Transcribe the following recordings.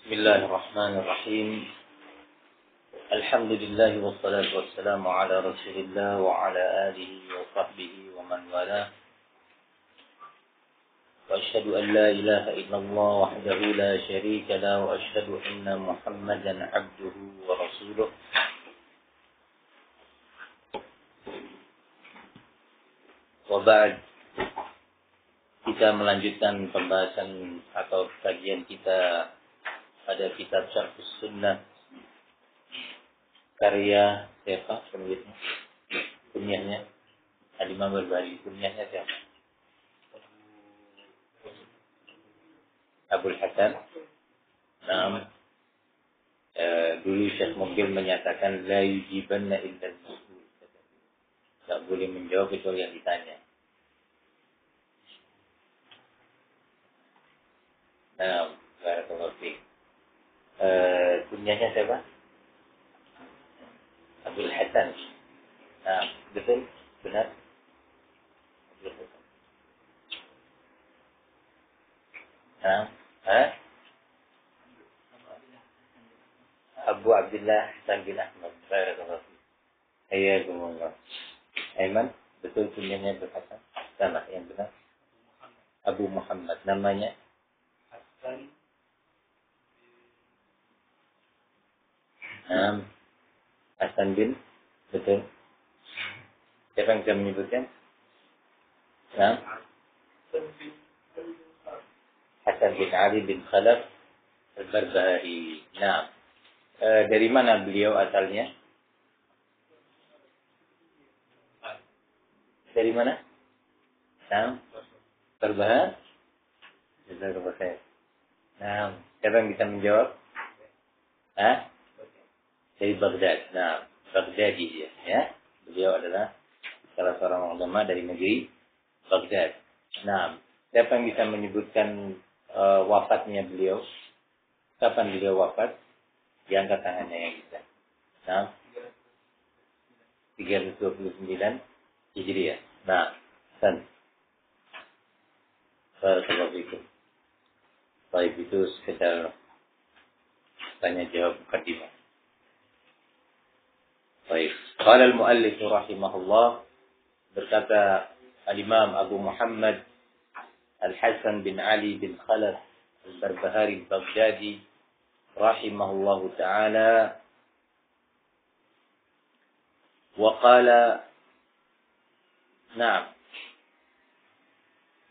بسم الله الرحمن الرحيم. الحمد لله والصلاة والسلام على رسول الله وعلى آله وصحبه ومن والاه. وأشهد أن لا إله إلا الله وحده لا شريك له وأشهد أن محمدا عبده ورسوله. وبعد, kita melanjutkan pembahasan atau kajian kita pada kitab Syarhus Sunnah karya siapa penulisnya? Kunyahnya Al-Imam Al-Barbahari. Kunyahnya siapa? Abul Hasan. Nah, dulu Syekh Mukbil menyatakan la yujibanna illa al-mas'ul. Tak boleh menjawab kecuali yang ditanya. Nah, barakallahu fiik. Kunyahnya siapa? Abdul Hasan. Nah, betul? Benar? Abdul Hasan. Nah, Abu Abdullah Hasan bin Ahmad. Barakallahu fiik. Hayyakumullah. Aiman, betul kunyahnya Abdul Hasan? Salah, yang benar? Abu Muhammad. Namanya? Hasan bin, betul. Siapa yang bisa menyebutkan? Hasan bin Ali bin Khalaf Al-Barbahari. Nah, dari mana beliau asalnya? Dari mana? Nah, Barbahar. Nah, siapa yang bisa menjawab? Dari Baghdad. Nah, Baghdadi dia, ya. Beliau adalah salah seorang ulama dari negeri Baghdad. Nah, siapa yang bisa menyebutkan wafatnya beliau? Kapan beliau wafat? Diangkat tangannya yang bisa. Nah, 329 Hijriah. Nah, Barakallahu fikum. Baik, itu sekedar tanya jawab mukadimah. Baik. Qala al-muallif rahimahullah, berkata al-Imam Abu Muhammad Al-Hasan bin Ali bin Khalaf Al-Barbahari Al-Baghdadi rahimahullahu taala, wa qala, nah,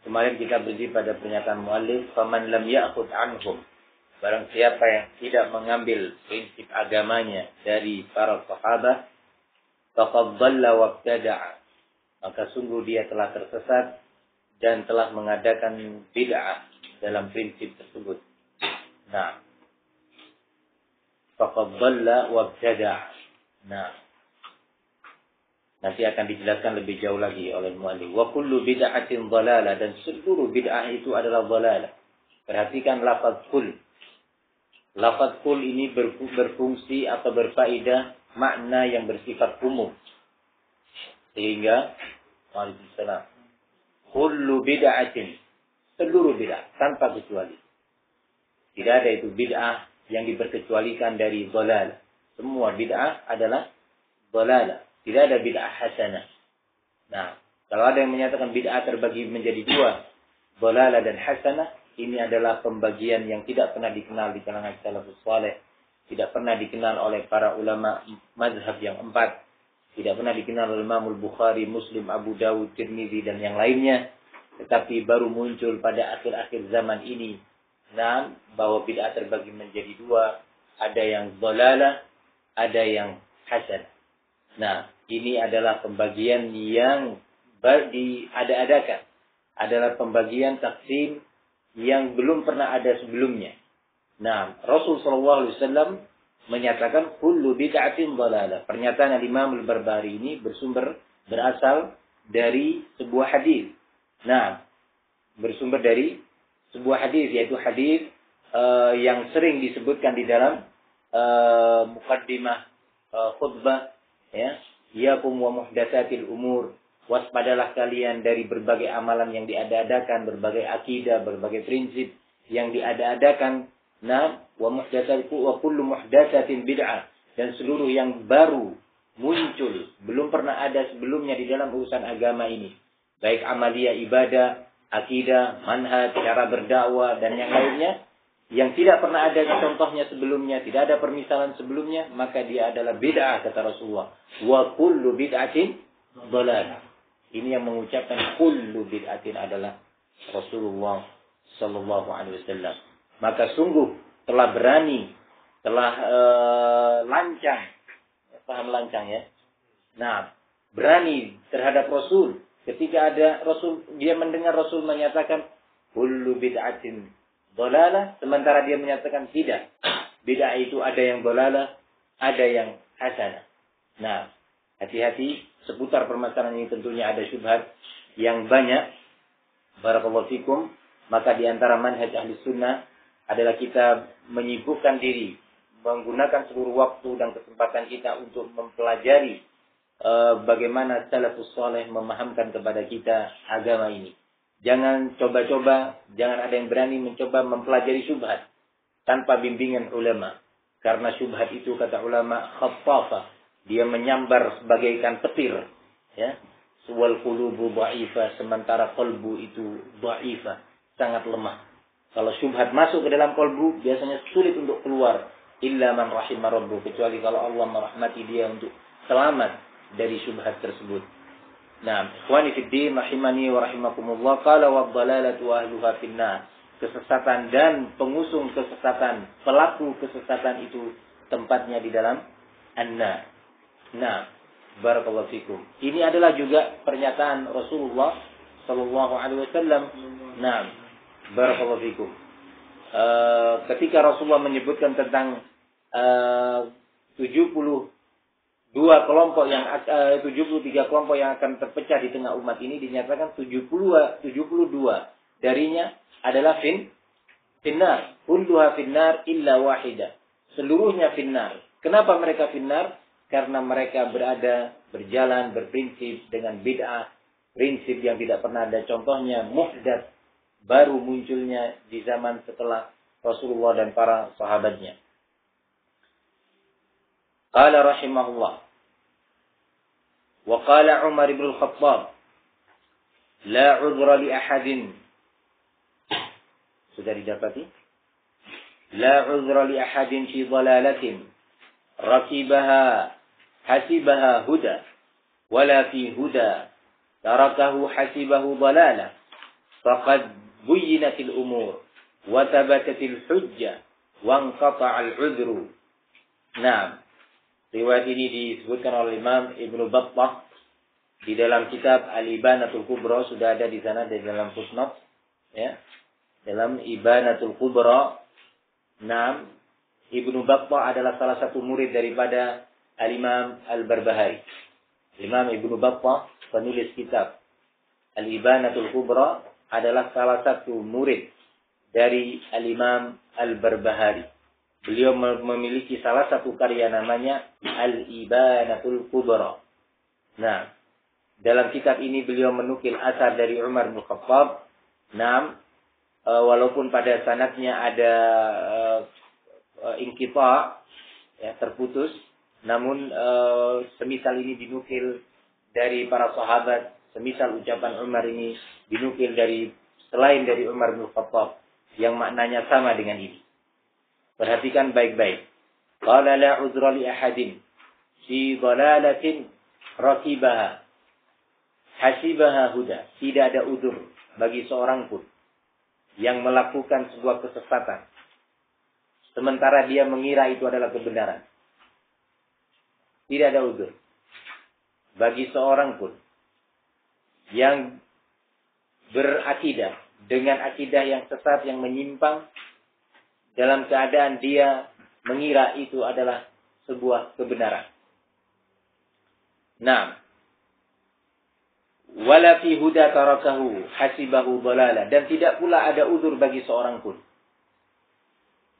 kemarin kita berhenti pada pernyataan muallif, faman lam ya'khud anhum, barang siapa yang tidak mengambil prinsip agamanya dari para sahabat, faqad dhalla wabtada'a, maka sungguh dia telah tersesat dan telah mengadakan bid'ah dalam prinsip tersebut. Nah, faqad dhalla wabtada'a. Nah, nanti akan dijelaskan lebih jauh lagi oleh muallif. Wa kullu bid'atin dhalalah, dan seluruh bid'ah itu adalah dhalalah. Perhatikan lafaz kull. Lafaz kul ini berfungsi atau berfaedah makna yang bersifat umum. Sehingga, waalaikumsalam, kullu bid'atin, seluruh bid'ah, tanpa kecuali. Tidak ada itu bid'ah yang diperkecualikan dari dhalal. Semua bid'ah adalah dhalal. Tidak ada bid'ah hasanah. Nah, kalau ada yang menyatakan bid'ah terbagi menjadi dua, dhalal dan hasanah, ini adalah pembagian yang tidak pernah dikenal di kalangan salafus saleh, tidak pernah dikenal oleh para ulama mazhab yang empat, tidak pernah dikenal oleh Imam Bukhari, Muslim, Abu Dawud, Tirmizi dan yang lainnya, tetapi baru muncul pada akhir-akhir zaman ini. Nah, bahwa bid'ah terbagi menjadi dua, ada yang dhalalah, ada yang hasanah. Nah, ini adalah pembagian yang diada-adakan, adalah pembagian taksim yang belum pernah ada sebelumnya. Nah, Rasul SAW menyatakan kullu bid'atin dhalalah. Pernyataan Imam Al-Barbahari ini berasal dari sebuah hadis. Nah, bersumber dari sebuah hadis, yaitu hadis yang sering disebutkan di dalam muqaddimah khutbah, ya, iyakum wa muhdatsatil umur. Waspadalah kalian dari berbagai amalan yang diada-adakan, berbagai akidah, berbagai prinsip yang diada-adakan. Nah, wa kullu muhdatsatin bid'ah, dan seluruh yang baru muncul, belum pernah ada sebelumnya di dalam urusan agama ini, baik amalia ibadah, akidah, manhaj, cara berdakwah dan yang lainnya, yang tidak pernah ada contohnya sebelumnya, tidak ada permisalan sebelumnya, maka dia adalah bid'ah, kata Rasulullah. Wa kullu bid'atin dhalalah. Ini yang mengucapkan kullu bid'atin adalah Rasulullah sallallahu alaihi wasallam. Maka sungguh telah berani, telah lancang, paham lancang ya? Nah, berani terhadap Rasul. Ketika ada Rasul, dia mendengar Rasul menyatakan kullu bid'atin dhalalah, sementara dia menyatakan tidak. Bid'ah itu ada yang dhalalah, ada yang hasanah. Nah, hati-hati seputar permasalahan ini, tentunya ada syubhat yang banyak. Barakallahu fikum. Maka di antara manhaj ahli sunnah adalah kita menyibukkan diri, menggunakan seluruh waktu dan kesempatan kita untuk mempelajari bagaimana salafus saleh memahamkan kepada kita agama ini. Jangan coba-coba, jangan ada yang berani mencoba mempelajari syubhat tanpa bimbingan ulama. Karena syubhat itu, kata ulama, khaffafah, dia menyambar sebagaikan petir, ya. Wal qulubu dha'ifah, sementara qalbu itu dha'ifah, sangat lemah. Kalau syubhat masuk ke dalam qalbu, biasanya sulit untuk keluar. Illa man rahimah rabbuh, kecuali kalau Allah merahmati dia untuk selamat dari syubhat tersebut. Nah, ikhwani fid din rahimani wa rahimakumullah, qala wa dhalalatu ahluha finnar. Kesesatan dan pengusung kesesatan, pelaku kesesatan itu tempatnya di dalam an-nar. Nah, barakallahu fikum. Ini adalah juga pernyataan Rasulullah sallallahu alaihi wasallam. Nah, barakallahu fikum. Ketika Rasulullah menyebutkan tentang 72 kelompok yang 73 kelompok yang akan terpecah di tengah umat ini, dinyatakan 72 darinya adalah finnar. Kulluha finnar illa wahidah. Seluruhnya finnar. Kenapa mereka finnar? Karena mereka berjalan, berprinsip dengan bid'ah, prinsip yang tidak pernah ada contohnya, muhdats, baru munculnya di zaman setelah Rasulullah dan para sahabatnya. Qala rahimahullah, wa qala Umar ibn al-Khattab, la udhra li ahadin. Sudah didapati? La udhra li ahadin fi dhalalatin rakibaha hasibaha huda wala fi huda tarakahu hasibahu dhalalah faqad buyyinatil umur wa tabatatil hujjah wa anqata'al udhru. Nah, riwayat ini disebutkan oleh Imam Ibnu Battah di dalam kitab Al-Ibanatul Kubra, sudah ada di sana di dalam footnote, ya. Dalam Ibanatul Kubra. Nah, Ibnu Battah adalah salah satu murid daripada Al-Imam Al-Barbahari. Imam Ibnu Battah, penulis kitab Al-Ibanatul Kubra, adalah salah satu murid dari Al-Imam Al-Barbahari. Beliau memiliki salah satu karya namanya Al-Ibanatul Kubra. Nah, dalam kitab ini beliau menukil asar dari Umar bin Khattab. Nah, walaupun pada sanadnya ada inqita', ya, terputus, namun semisal ini dinukil dari para sahabat, semisal ucapan Umar ini dinukil dari selain dari Umar bin Khattab yang maknanya sama dengan ini. Perhatikan baik-baik. Qala la udhra li ahadin fi dhalalatin rakibaha hasibaha huda. Tidak ada udzur bagi seorang pun yang melakukan sebuah kesesatan sementara dia mengira itu adalah kebenaran. Tidak ada udzur bagi seorang pun yang berakidah dengan akidah yang sesat, yang menyimpang, dalam keadaan dia mengira itu adalah sebuah kebenaran. Nah, wala fi huda tarakahu hasibahu dhalala, dan tidak pula ada uzur bagi seorang pun.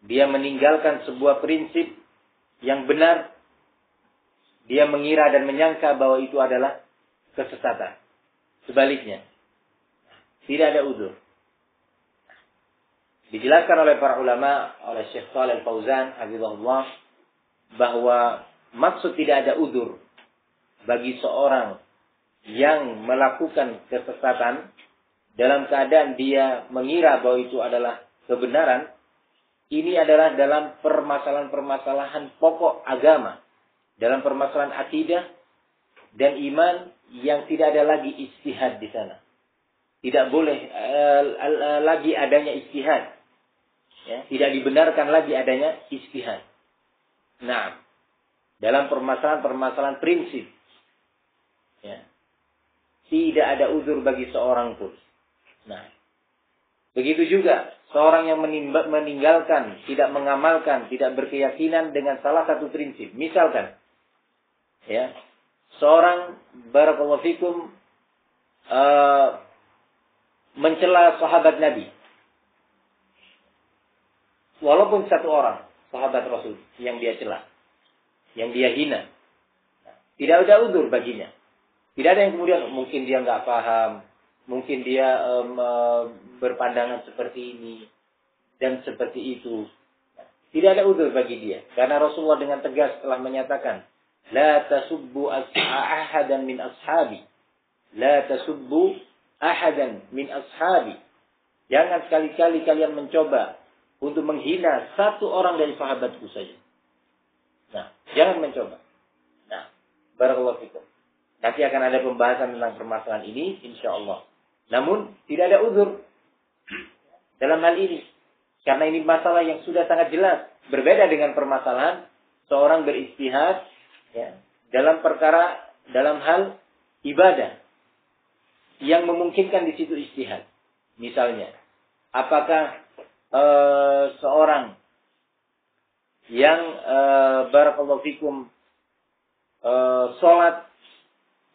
Dia meninggalkan sebuah prinsip yang benar, dia mengira dan menyangka bahwa itu adalah kesesatan. Sebaliknya, tidak ada uzur. Dijelaskan oleh para ulama, oleh Syekh Shalih Al-Fauzan hafizahullah, bahwa maksud tidak ada udzur bagi seorang yang melakukan kesesatan dalam keadaan dia mengira bahwa itu adalah kebenaran. Ini adalah dalam permasalahan-permasalahan pokok agama, dalam permasalahan akidah dan iman yang tidak ada lagi ijtihad di sana. Tidak boleh lagi adanya ijtihad. Ya, tidak dibenarkan lagi adanya ijtihad. Nah, dalam permasalahan-permasalahan prinsip, ya, tidak ada uzur bagi seorang pun. Nah, begitu juga seorang yang meninggalkan, tidak mengamalkan, tidak berkeyakinan dengan salah satu prinsip. Misalkan, ya, seorang barakallahu fikum mencela sahabat Nabi. Walaupun satu orang sahabat Rasul yang dia cela, yang dia hina, tidak ada uzur baginya. Tidak ada yang kemudian mungkin dia nggak paham, mungkin dia berpandangan seperti ini dan seperti itu. Tidak ada uzur bagi dia, karena Rasulullah dengan tegas telah menyatakan, la tasubbu ahadan min ashabi, la tasubbu ahadan min ashabi. Jangan sekali-kali kalian mencoba untuk menghina satu orang dari sahabatku saja. Nah, jangan mencoba. Nah, barakallahu fikum. Nanti akan ada pembahasan tentang permasalahan ini, insya Allah. Namun, tidak ada uzur dalam hal ini. Karena ini masalah yang sudah sangat jelas. Berbeda dengan permasalahan seorang beristihad, ya, dalam perkara, dalam hal ibadah yang memungkinkan di situ istihad. Misalnya, apakah seorang yang barakallahu fikum sholat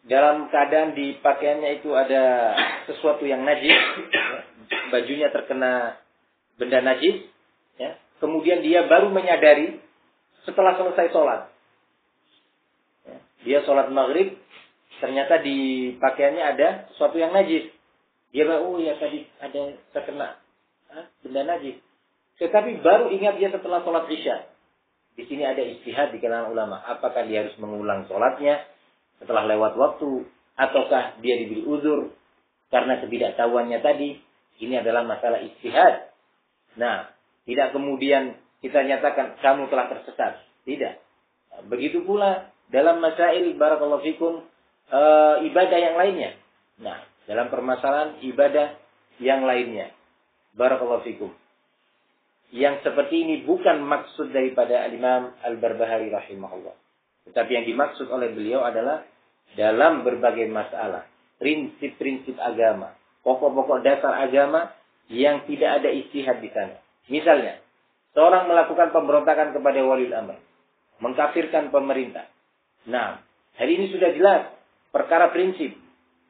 dalam keadaan di pakaiannya itu ada sesuatu yang najis, ya, bajunya terkena benda najis, ya, kemudian dia baru menyadari setelah selesai sholat, ya, dia sholat maghrib, ternyata di pakaiannya ada sesuatu yang najis. Dia bilang, oh ya tadi ada terkena benda najis. Tetapi baru ingat dia setelah sholat isya. Di sini ada ijtihad di kalangan ulama. Apakah dia harus mengulang sholatnya setelah lewat waktu, ataukah dia diberi uzur karena ketidaktahuannya tadi? Ini adalah masalah ijtihad. Nah, tidak kemudian kita nyatakan kamu telah tersesat. Tidak. Begitu pula dalam masail barakallahu fikum ibadah yang lainnya. Nah, dalam permasalahan ibadah yang lainnya. Barakallahu fikum. Yang seperti ini bukan maksud daripada Al-Imam Al-Barbahari rahimahullah. Tetapi yang dimaksud oleh beliau adalah dalam berbagai masalah, prinsip-prinsip agama, pokok-pokok dasar agama yang tidak ada ijtihad di sana. Misalnya, seorang melakukan pemberontakan kepada waliul amr, mengkafirkan pemerintah. Nah, hari ini sudah jelas perkara prinsip,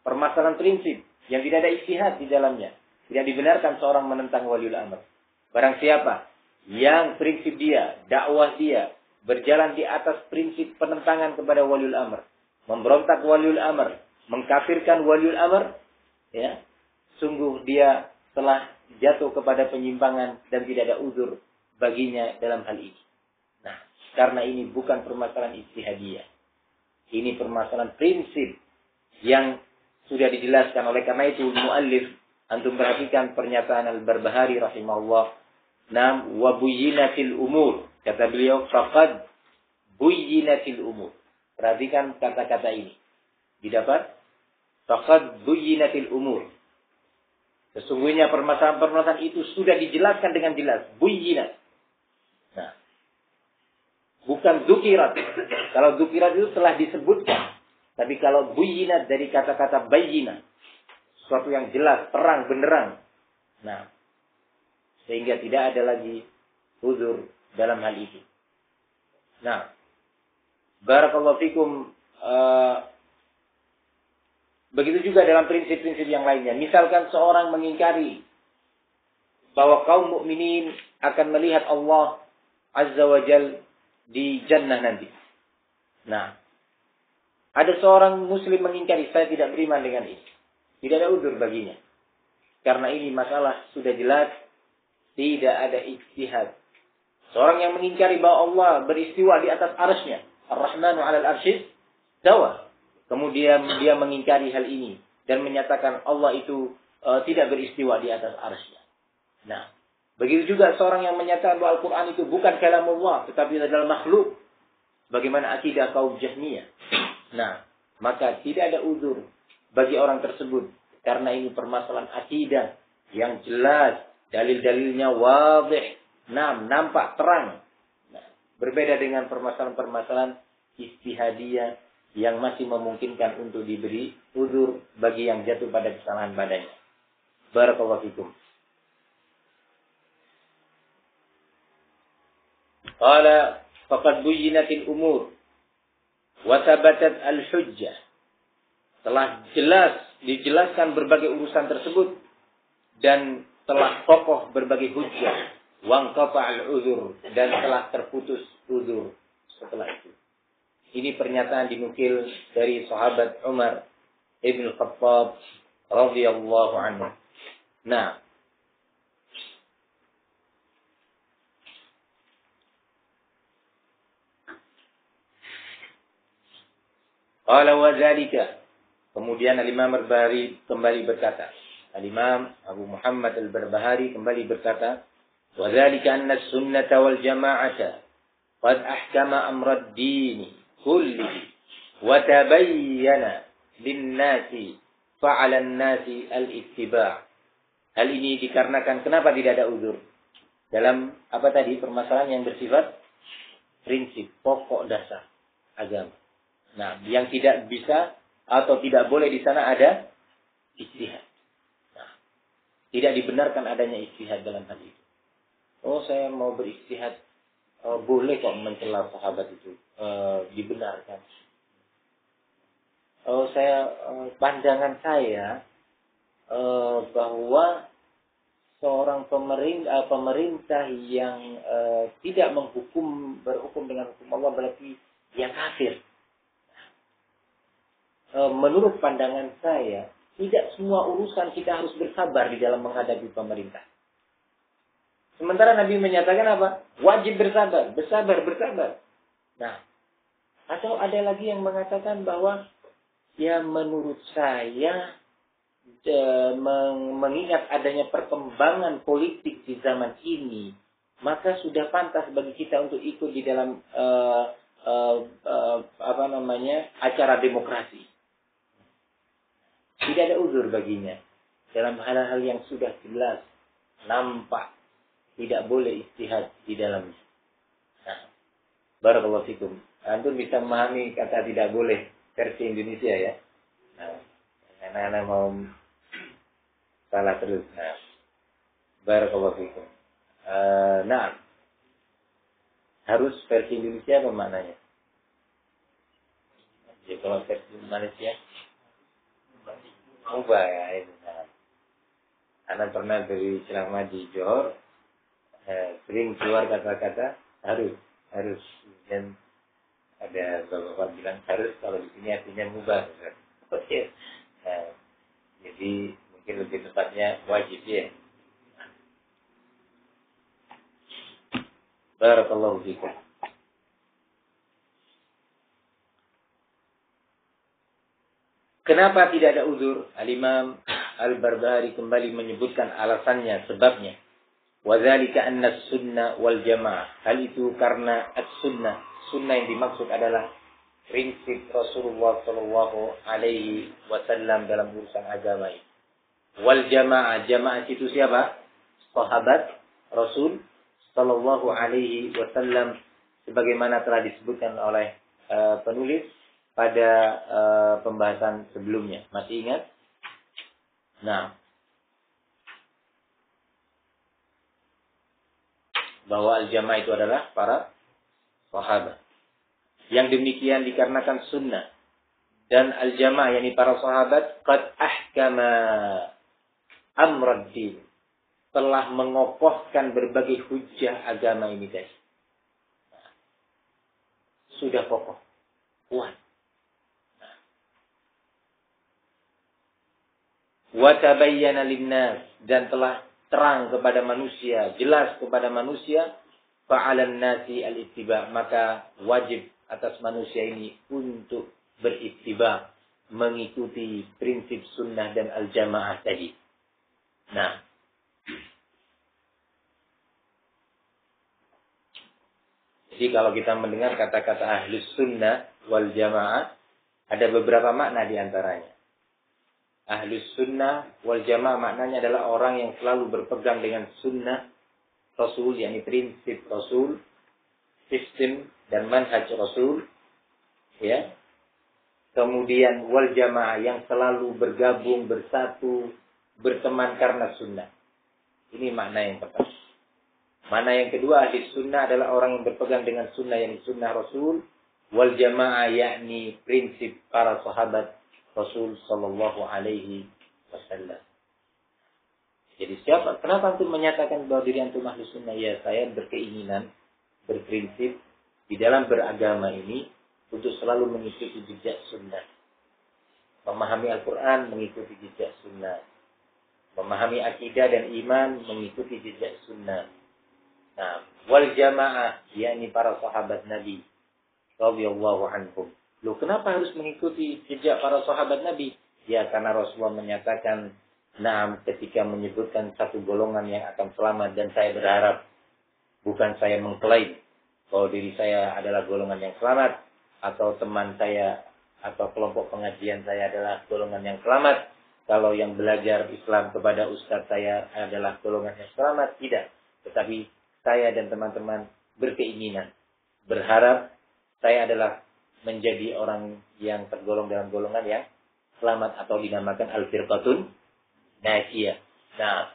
permasalahan prinsip yang tidak ada ijtihad di dalamnya. Tidak dibenarkan seorang menentang waliul amr. Barang siapa yang prinsip dia, dakwah dia berjalan di atas prinsip penentangan kepada waliul amr, memberontak waliul amr, mengkafirkan waliul amr, ya, sungguh dia telah jatuh kepada penyimpangan dan tidak ada uzur baginya dalam hal ini. Nah, karena ini bukan permasalahan ijtihadiyah. Ini permasalahan prinsip yang sudah dijelaskan. Oleh karena itu muallif, antum perhatikan pernyataan Al-Barbahari rahimahullah. Nam wa buyyinatil umur. Kata beliau, faqad buyyinatil umur. Perhatikan kata-kata ini. Didapat? Faqad buyyinatil umur. Sesungguhnya permasalahan-permasalahan itu sudah dijelaskan dengan jelas. Buyyinat. Nah, bukan dukirat. Kalau dukirat itu telah disebutkan. Tapi kalau buyyinat dari kata-kata bayyinat, sesuatu yang jelas, terang, benderang. Nah, sehingga tidak ada lagi uzur dalam hal itu. Nah, barakallahu fikum, begitu juga dalam prinsip-prinsip yang lainnya. Misalkan seorang mengingkari bahwa kaum mukminin akan melihat Allah Azza wa Jal di jannah nanti. Nah, ada seorang muslim mengingkari, saya tidak beriman dengan ini. Tidak ada uzur baginya. Karena ini masalah sudah jelas, Tidak ada ijtihad. Seorang yang mengingkari bahwa Allah beristiwa di atas arsy-Nya, Ar-Rahmanu 'alal arsy istawa. Kemudian dia mengingkari hal ini dan menyatakan Allah itu tidak beristiwa di atas arsy-Nya. Nah, begitu juga seorang yang menyatakan bahwa Al-Qur'an itu bukan kalamullah tetapi adalah makhluk, bagaimana akidah kaum Jahmiyah. Nah, maka tidak ada uzur bagi orang tersebut karena ini permasalahan akidah yang jelas, dalil-dalilnya wadih, nampak terang. Nah, berbeda dengan permasalahan-permasalahan ijtihadiyah yang masih memungkinkan untuk diberi uzur bagi yang jatuh pada kesalahan padanya. Barakallahu fikum. Qala faqad buyyinatil umur wa thabatat al-hujjah. Telah jelas dijelaskan berbagai urusan tersebut dan telah kokoh berbagai hujjah. Wangqata al-uzur dan telah terputus uzur setelah itu. Ini pernyataan dinukil dari sahabat Umar ibn Khattab radhiyallahu anhu. Nah, qala wa dzalika. Kemudian Al-Imam Al-Barbahari kembali berkata. Al-Imam Abu Muhammad Al-Barbahari kembali berkata, wa dzalika anna as-sunnata wal jama'ata qad ahkama amra ad-din kullihi wa tabayyana lin-nasi fa'ala an-nasi al-ittiba'. Hal ini dikarenakan kenapa tidak ada uzur dalam apa tadi permasalahan yang bersifat prinsip, pokok dasar agama. Nah, yang tidak bisa atau tidak boleh di sana ada ijtihad. Nah, tidak dibenarkan adanya ijtihad dalam hal itu. Oh, saya mau berijtihad, boleh kok mencela sahabat itu, dibenarkan. Oh, pandangan saya bahwa seorang pemerintah yang tidak berhukum dengan hukum Allah berarti yang kafir. Menurut pandangan saya, tidak semua urusan kita harus bersabar di dalam menghadapi pemerintah. Sementara Nabi menyatakan apa? Wajib bersabar. Nah, atau ada lagi yang mengatakan bahwa ya menurut saya mengingat adanya perkembangan politik di zaman ini, maka sudah pantas bagi kita untuk ikut di dalam acara demokrasi. Tidak ada uzur baginya dalam hal-hal yang sudah jelas, nampak, tidak boleh ijtihad di dalamnya. Nah, barakallahu fikum. Antum bisa memahami kata tidak boleh versi Indonesia ya. Nah, anak-anak mau salah terus. Nah, barakallahu fikum. Nah, harus versi Indonesia apa maknanya? Ya, kalau versi Malaysia ubah ya itu. Nah, anak pernah dari ceramah di Johor, sering keluar kata-kata harus dan ada bapak-bapak bilang harus, kalau di sini artinya mubah. Oke. Nah, jadi mungkin lebih tepatnya wajib ya. Barakallahu fikum. Kenapa tidak ada uzur? Al-Imam Al-Barbahari kembali menyebutkan alasannya, sebabnya. Wa dzalika anna as-sunnah wal jamaah. Hal itu karena as-sunnah. Sunnah yang dimaksud adalah prinsip Rasulullah sallallahu alaihi wasallam dalam urusan agama ini. Wal jamaah, jamaah itu siapa? Sahabat Rasul sallallahu alaihi wasallam, sebagaimana telah disebutkan oleh penulis pada pembahasan sebelumnya. Masih ingat? Nah, bahwa al-jamaah itu adalah para sahabat. Yang demikian dikarenakan sunnah. Dan al-jamaah, yakni para sahabat, qad ahkama amraddin, telah mengokohkan berbagai hujjah agama ini, guys. Sudah kokoh, kuat. Wa tabayyana linnas, dan telah terang kepada manusia, jelas kepada manusia, fa'alan nasi al-ittiba, maka wajib atas manusia ini untuk berittiba, mengikuti prinsip sunnah dan al-jamaah tadi. Nah, jadi kalau kita mendengar kata-kata ahlus sunnah wal jamaah, ada beberapa makna di antaranya. Ahlus sunnah wal jamaah maknanya adalah orang yang selalu berpegang dengan sunnah Rasul, yakni prinsip Rasul, sistem dan manhaj Rasul, ya. Kemudian wal jamaah yang selalu bergabung, bersatu, berteman karena sunnah. Ini makna yang pertama. Makna yang kedua, ahli sunnah adalah orang yang berpegang dengan sunnah, yang sunnah Rasul, wal jamaah yakni prinsip para sahabat Rasul sallallahu alaihi wasallam. Jadi kenapa antum menyatakan bahwa diri antum ahli sunnah? Ya, saya berkeinginan, berprinsip di dalam beragama ini untuk selalu mengikuti jejak sunnah. Memahami Al-Quran, mengikuti jejak sunnah. Memahami akidah dan iman, mengikuti jejak sunnah. Nah, wal jamaah, yakni para sahabat Nabi radhiyallahu anhum. Loh, kenapa harus mengikuti jejak para sahabat Nabi? Ya, karena Rasulullah menyatakan, nah, ketika menyebutkan satu golongan yang akan selamat, dan saya berharap, bukan saya mengklaim bahwa diri saya adalah golongan yang selamat, atau teman saya atau kelompok pengajian saya adalah golongan yang selamat. Kalau yang belajar Islam kepada ustadz saya adalah golongan yang selamat, tidak. Tetapi saya dan teman-teman berkeinginan, berharap saya adalah menjadi orang yang tergolong dalam golongan yang selamat, atau dinamakan al-firqatun najiyah. Nah,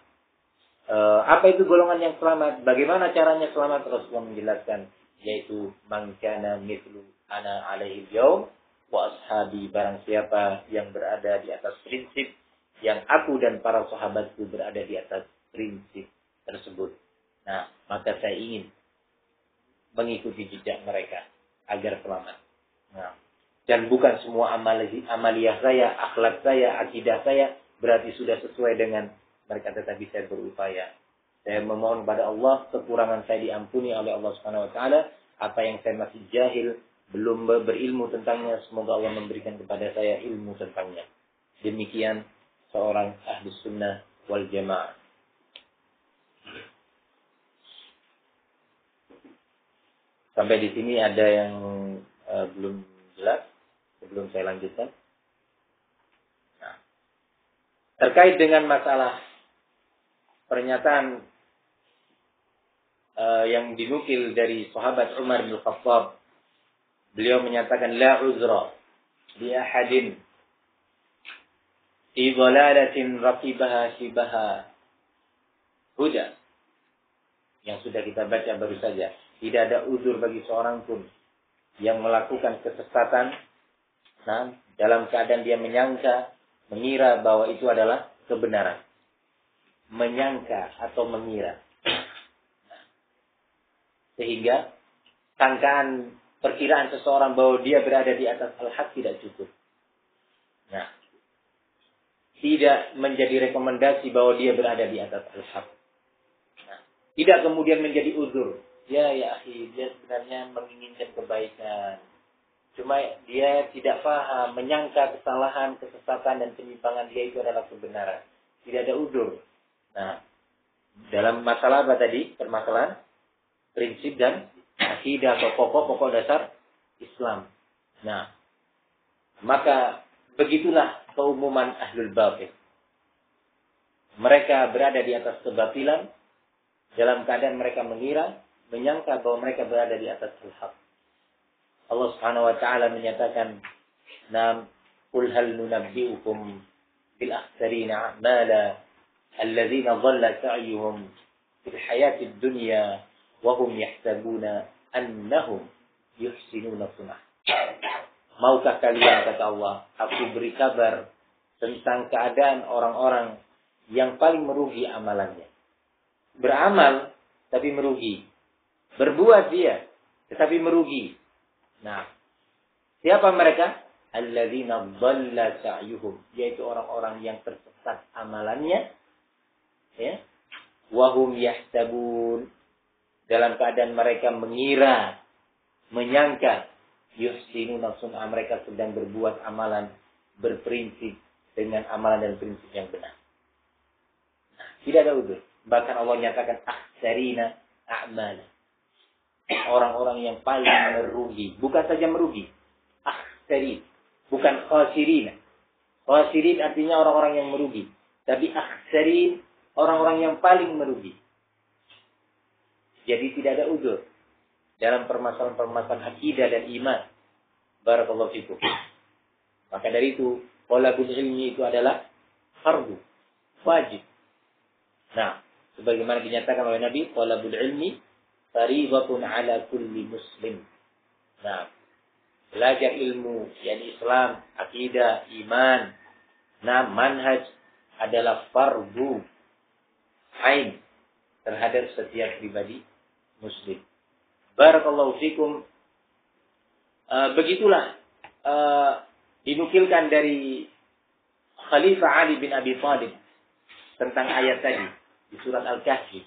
apa itu golongan yang selamat? Bagaimana caranya selamat? Rasulullah menjelaskan, yaitu man kana mithlu ana alaihi yaum wa ashabi, barang siapa yang berada di atas prinsip yang aku dan para sahabatku berada di atas prinsip tersebut. Nah, maka saya ingin mengikuti jejak mereka agar selamat. Nah, dan bukan semua amaliyah saya, akhlak saya, akidah saya berarti sudah sesuai dengan mereka, tetapi saya berupaya. Saya memohon kepada Allah, kekurangan saya diampuni oleh Allah Subhanahu wa taala. Apa yang saya masih jahil, belum berilmu tentangnya, semoga Allah memberikan kepada saya ilmu tentangnya. Demikian seorang ahli sunnah wal jamaah. Sampai di sini ada yang belum jelas sebelum saya lanjutkan. Nah, terkait dengan masalah pernyataan yang dinukil dari sahabat Umar bin Khattab, beliau menyatakan la uzra li ahadin fi dhalalatin raqibaha shibaha huda, yang sudah kita baca baru saja. Tidak ada uzur bagi seorang pun yang melakukan kesesatan, nah, dalam keadaan dia menyangka, mengira bahwa itu adalah kebenaran. Menyangka atau mengira. Sehingga sangkaan, perkiraan seseorang bahwa dia berada di atas al-haq tidak cukup. Nah, tidak menjadi rekomendasi bahwa dia berada di atas al-haq. Nah, tidak kemudian menjadi uzur. Ya akhi, dia sebenarnya menginginkan kebaikan. Cuma dia tidak paham, menyangka kesalahan, kesesatan dan penyimpangan dia itu adalah kebenaran. Tidak ada uzur. Nah, dalam masalah apa tadi? Permasalahan prinsip dan akidah atau pokok-pokok dasar Islam. Nah, maka begitulah keumuman ahlul batil. Mereka berada di atas kebatilan dalam keadaan mereka mengira, menyangka bahwa mereka berada di atas al-haq. Allah Subhanahu wa taala menyatakan, "Nam qul hal nunabbiukum bil akhsarina a'mala alladzina dhalla sa'yuhum fil hayatid dunya wa hum yahsabuna annahum yuhsinuna sunah." Maukah kalian, kata Allah, aku beri kabar tentang keadaan orang-orang yang paling merugi amalannya. Beramal tapi merugi. Berbuat dia tetapi merugi. Nah, siapa mereka? Alladzina dhalla sa'yuhum, yaitu orang-orang yang tersesat amalannya, ya, Wahum yahsabun, dalam keadaan mereka mengira, menyangka, yuhsinuna sun'a, mereka sedang berbuat amalan, berprinsip dengan amalan dan prinsip yang benar. Tidak ada udzur. Bahkan Allah nyatakan akhsarina a'mala, orang-orang yang paling merugi. Bukan saja merugi, akhsarin, bukan khasirina. Khasirin artinya orang-orang yang merugi, tapi akhsarin, orang-orang yang paling merugi. Jadi tidak ada udzur dalam permasalahan-permasalahan akidah dan iman. Barakallahu fikum. Maka dari itu, talabul ilmi itu adalah fardu, wajib. Nah, sebagaimana dinyatakan oleh Nabi, talabul ilmi fariidatun ala kulli muslim. Nah, belajar ilmu, yakni Islam, akidah, iman, nah manhaj adalah fardu ain terhadap setiap pribadi muslim. Barakallahu fikum. Begitulah dinukilkan dari Khalifah Ali bin Abi Thalib tentang ayat tadi di surat Al-Kahfi.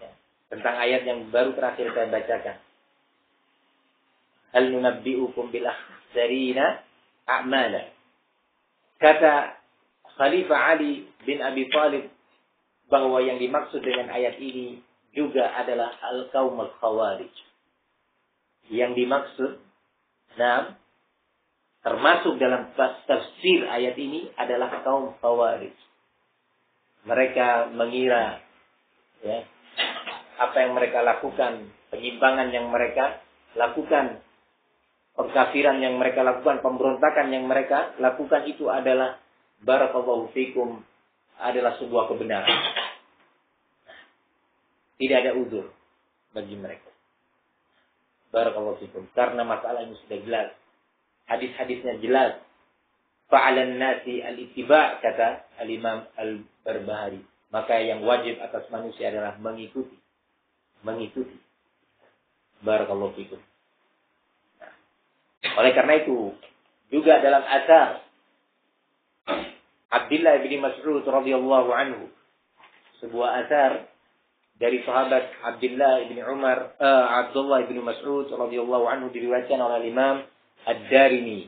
Ya, tentang ayat yang baru terakhir saya bacakan. Hal nunabbi'ukum bil akhsarina a'mala. Kata Khalifah Ali bin Abi Thalib bahwa yang dimaksud dengan ayat ini juga adalah al-qaum al-khawarij. Yang dimaksud, nah, termasuk dalam tafsir ayat ini adalah kaum khawarij. Mereka mengira, ya, apa yang mereka lakukan, penyimpangan yang mereka lakukan, pengkafiran yang mereka lakukan, pemberontakan yang mereka lakukan itu adalah barakallahu fikum, adalah sebuah kebenaran. Tidak ada udzur bagi mereka. Barakallahu fikum. Karena masalah ini sudah jelas. Hadis-hadisnya jelas. Fa'alan nasi al-ittiba', kata al-Imam al-Barbahari. Maka yang wajib atas manusia adalah mengikuti. Mengikuti. Barakallahu fikum. Nah, oleh karena itu, juga dalam asar Abdullah bin Mas'ud radhiyallahu anhu, sebuah asar dari sahabat Abdullah bin Mas'ud radhiyallahu anhu, diriwayatkan oleh Imam Ad-Darimi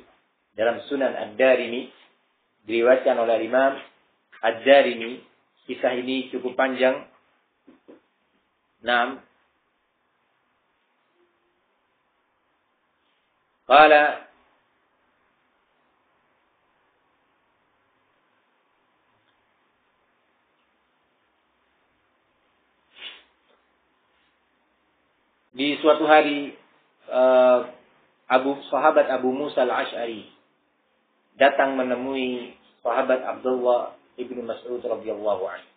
dalam Sunan Ad-Darimi, diriwayatkan oleh Imam Ad-Darimi. Kisah ini cukup panjang. 6. Qala di suatu hari sahabat Abu Musa al-Ash'ari datang menemui sahabat Abdullah ibnu Mas'ud radhiyallahu anhu.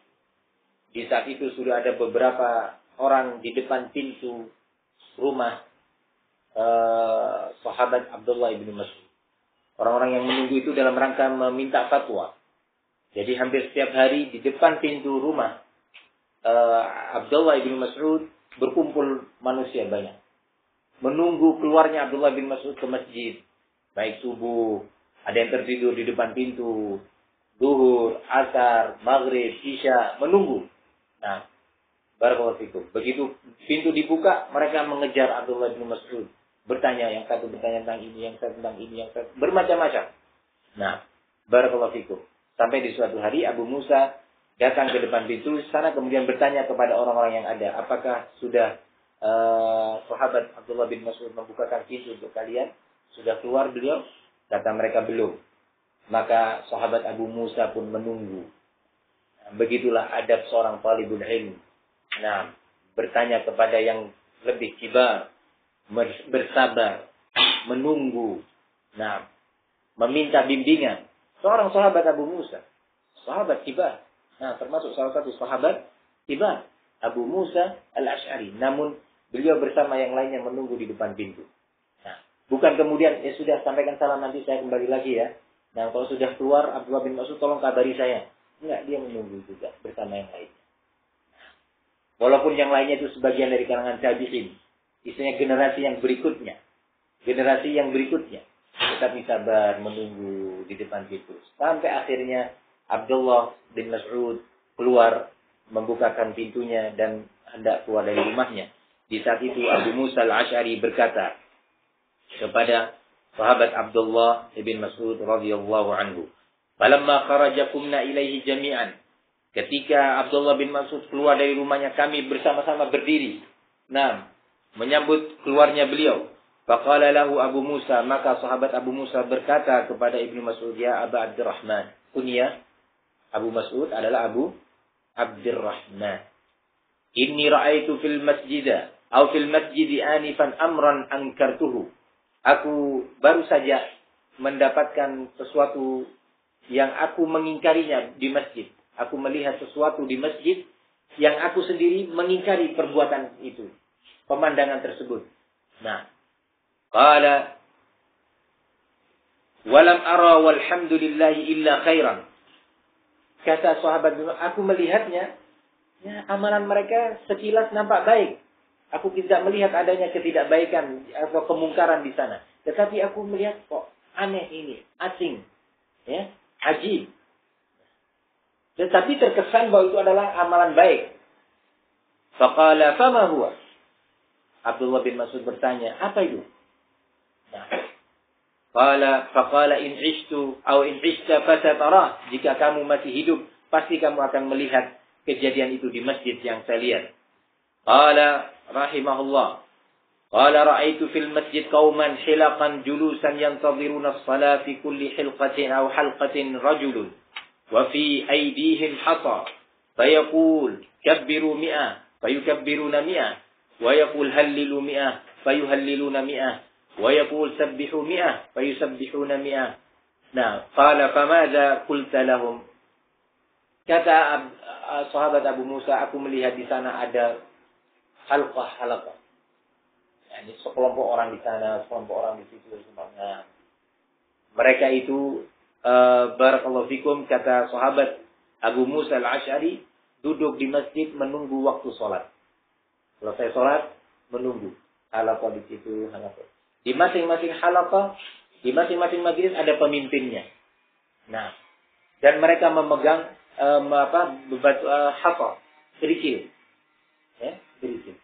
Di saat itu sudah ada beberapa orang di depan pintu rumah sahabat Abdullah ibnu Mas'ud. Orang-orang yang menunggu itu dalam rangka meminta fatwa. Jadi hampir setiap hari di depan pintu rumah Abdullah ibnu Mas'ud berkumpul manusia banyak, menunggu keluarnya Abdullah bin Mas'ud ke masjid. Baik subuh, ada yang tertidur di depan pintu, zuhur, asar, maghrib, isya, menunggu. Nah, barakallahu fikum. Begitu pintu dibuka, mereka mengejar Abdullah bin Mas'ud. Bertanya, yang satu bertanya tentang ini, yang satu tentang ini, yang satu bermacam-macam. Nah, barakallahu fikum. Sampai di suatu hari Abu Musa datang ke depan pintu sana, kemudian bertanya kepada orang-orang yang ada, apakah sudah sahabat Abdullah bin Mas'ud membukakan pintu untuk kalian? Sudah keluar beliau? Kata mereka belum. Maka sahabat Abu Musa pun menunggu. Begitulah adab seorang talibul ilm. Nah, bertanya kepada yang lebih kibar, bersabar, menunggu. Nah, meminta bimbingan. Seorang sahabat Abu Musa, sahabat kibar. Nah, termasuk salah satu sahabat kibar, Abu Musa al-Ash'ari. Namun beliau bersama yang lainnya menunggu di depan pintu. Nah, bukan kemudian, ya sudah, sampaikan salam, nanti saya kembali lagi ya. Nah, kalau sudah keluar Abdullah bin Mas'ud, tolong kabari saya. Enggak, dia menunggu juga bersama yang lainnya. Walaupun yang lainnya itu sebagian dari kalangan tabi'in, istilahnya generasi yang berikutnya. Generasi yang berikutnya. Tetapi sabar menunggu di depan pintu. Sampai akhirnya Abdullah bin Mas'ud keluar membukakan pintunya dan hendak keluar dari rumahnya. Di saat itu Abu Musa al-Asy'ari berkata kepada sahabat Abdullah ibn Mas'ud radhiyallahu anhu, "Falamma kharajakumna ilaihi jami'an." Ketika Abdullah bin Mas'ud keluar dari rumahnya, kami bersama-sama berdiri. Nah, menyambut keluarnya beliau. Faqala lahu Abu Musa, maka sahabat Abu Musa berkata kepada Ibnu Mas'ud, "Ya Aba Abdurrahman." Kunyah Abu Mas'ud adalah Abu Abdurrahman. "Inni ra'aitu fil masjid atau fil masjid anifan amran ankartuhu." Aku baru saja mendapatkan sesuatu yang aku mengingkarinya di masjid. Aku melihat sesuatu di masjid yang aku sendiri mengingkari perbuatan itu, pemandangan tersebut. Nah, qala walam ara walhamdulillahi illa khairan. Kata sahabat, aku melihatnya, ya, amalan mereka sekilas nampak baik. Aku tidak melihat adanya ketidakbaikan atau kemungkaran di sana. Tetapi aku melihat kok aneh ini, asing, ya, ajib. Tetapi terkesan bahwa itu adalah amalan baik. Faqala fama huwa? Abdullah bin Mas'ud bertanya, apa itu? Nah, faqala in ishtu aw in ishta fasatarah. Jika kamu masih hidup, pasti kamu akan melihat kejadian itu di masjid yang saya lihat. Qala rahimahullah. Qala ra'aitu fil masjid qauman hilaqan julusan yantadhiruna as-salat fi kulli hilqatin aw halqatin rajulun wa fi aydihim hasa fayaqul kabbiru 100 fayukabbiruna 100 wa yaqul hallilu 100 fayuhalliluna 100 wa yaqul sabbihu 100 fayusabbihuna 100. Nah, qala famadza qulta lahum? Kata sahabat Abu Musa, aku melihat di sana ada halqah. Ini sekelompok orang di sana, sekelompok orang di situ. Nah, mereka itu barakallahu fikum, kata sahabat Abu Musa al-Asy'ari, duduk di masjid menunggu waktu sholat. Selesai sholat, menunggu. Halaqah di situ, halaqah. Di masing-masing halaqah, di masing-masing majlis ada pemimpinnya. Nah, dan mereka memegang hafal, kerikil. Ya, kerikil.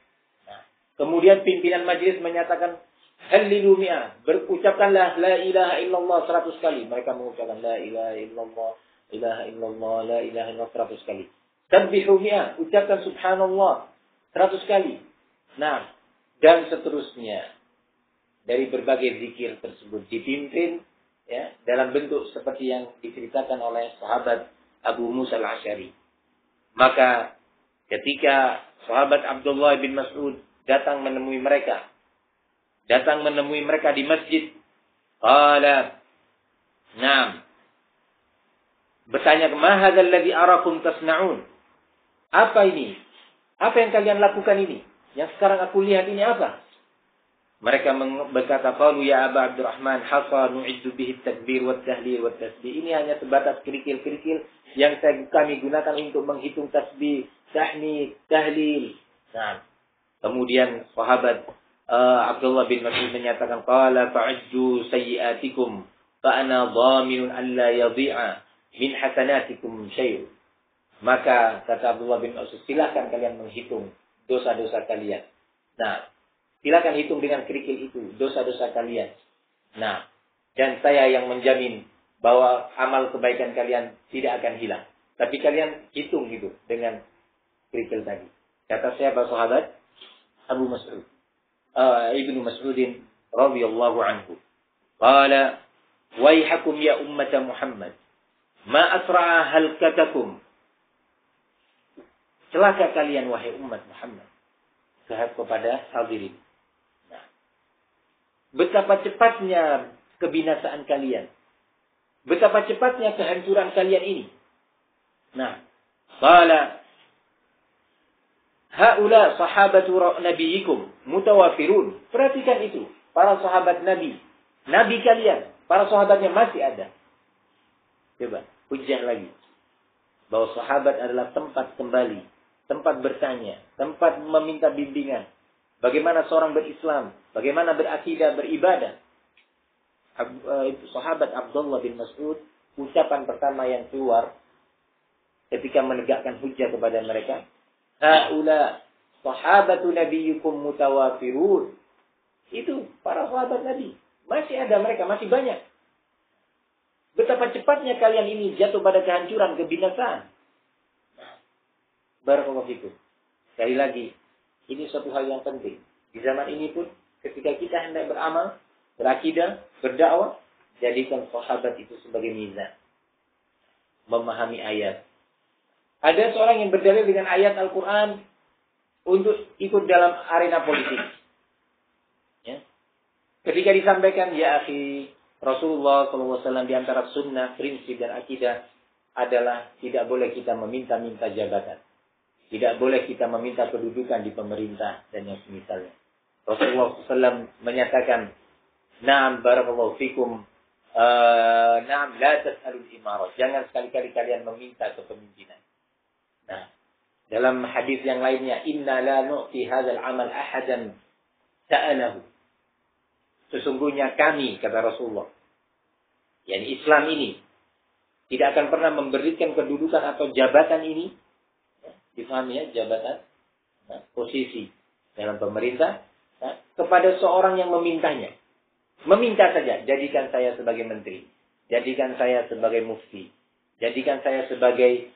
Nah, kemudian pimpinan majlis menyatakan Hallilu 100, berucapkanlah la ilaha illallah 100 kali. Mereka mengucapkan la ilaha illallah, ilaha illallah, la ilaha illallah 100 kali. Sabbihu 100, ucapkan subhanallah 100 kali. Nah, dan seterusnya. Dari berbagai zikir tersebut dipimpin, ya, dalam bentuk seperti yang diceritakan oleh sahabat Abu Musa al-Asy'ari. Maka ketika sahabat Abdullah bin Mas'ud datang menemui mereka di masjid, qala na'am, bertanya, ma hadzal ladzi arakum tasna'un? Apa ini? Apa yang kalian lakukan ini? Yang sekarang aku lihat ini apa? Mereka berkata, qalu ya Aba Abdurrahman, hasa nu'iddu bihi takbir wa tahlil wa tasbih. Ini hanya sebatas kerikil-kerikil yang kami gunakan untuk menghitung tasbih, tahmid, tahlil. Nah, kemudian sahabat Abdullah bin Mas'ud menyatakan, qala fa'ajju sayyi'atikum fa ana dhaminun an la yadhi'a min hasanatikum syai'. Maka kata Abdullah bin Mas'ud, silakan kalian menghitung dosa-dosa kalian. Nah, silakan hitung dengan kerikil itu dosa-dosa kalian. Nah, dan saya yang menjamin bahwa amal kebaikan kalian tidak akan hilang. Tapi kalian hitung gitu dengan kerikil tadi. Kata siapa sahabat? Abu Mas'ud. Ibnu Mas'udin radhiyallahu anhu. Qala, waihakum ya ummata Muhammad, ma asra'a halkatakum. Celaka kalian wahai umat Muhammad. Kepada hadirin. Nah, betapa cepatnya kebinasaan kalian. Betapa cepatnya kehancuran kalian ini. Nah, qala haula sahabatu nabiyikum mutawafirun. Perhatikan itu, para sahabat Nabi. Nabi kalian, para sahabatnya masih ada. Coba, hujjah lagi. Bahwa sahabat adalah tempat kembali, tempat bertanya, tempat meminta bimbingan. Bagaimana seorang berislam, bagaimana berakidah, beribadah. Sahabat Abdullah bin Mas'ud, ucapan pertama yang keluar ketika menegakkan hujjah kepada mereka. Haula sahabatu nabiyyukum mutawafirun. Itu para sahabat Nabi. Masih ada mereka, masih banyak. Betapa cepatnya kalian ini jatuh pada kehancuran, kebinasaan. Barakallahu fikum. Sekali lagi, ini suatu hal yang penting. Di zaman ini pun, ketika kita hendak beramal, berakidah, berdakwah, jadikan sahabat itu sebagai mizan. Memahami ayat. Ada seorang yang berdalil dengan ayat Al-Quran untuk ikut dalam arena politik. Ya. Ketika disampaikan, ya akhi, Rasulullah SAW di antara sunnah, prinsip dan akidah adalah tidak boleh kita meminta-minta jabatan. Tidak boleh kita meminta kedudukan di pemerintah dan yang semisalnya. Rasulullah SAW menyatakan, Naam barakallahu fikum, Naam la tas'alul imarah. Jangan sekali-kali kalian meminta kepemimpinan. Nah, dalam hadis yang lainnya, Inna la nu'ti hadzal amal ahadan sa'alahu. Sesungguhnya kami, kata Rasulullah, yakni Islam ini, tidak akan pernah memberikan kedudukan atau jabatan ini, difahami ya, jabatan, posisi dalam pemerintah, kepada seorang yang memintanya. Meminta saja, jadikan saya sebagai menteri, jadikan saya sebagai mufti, jadikan saya sebagai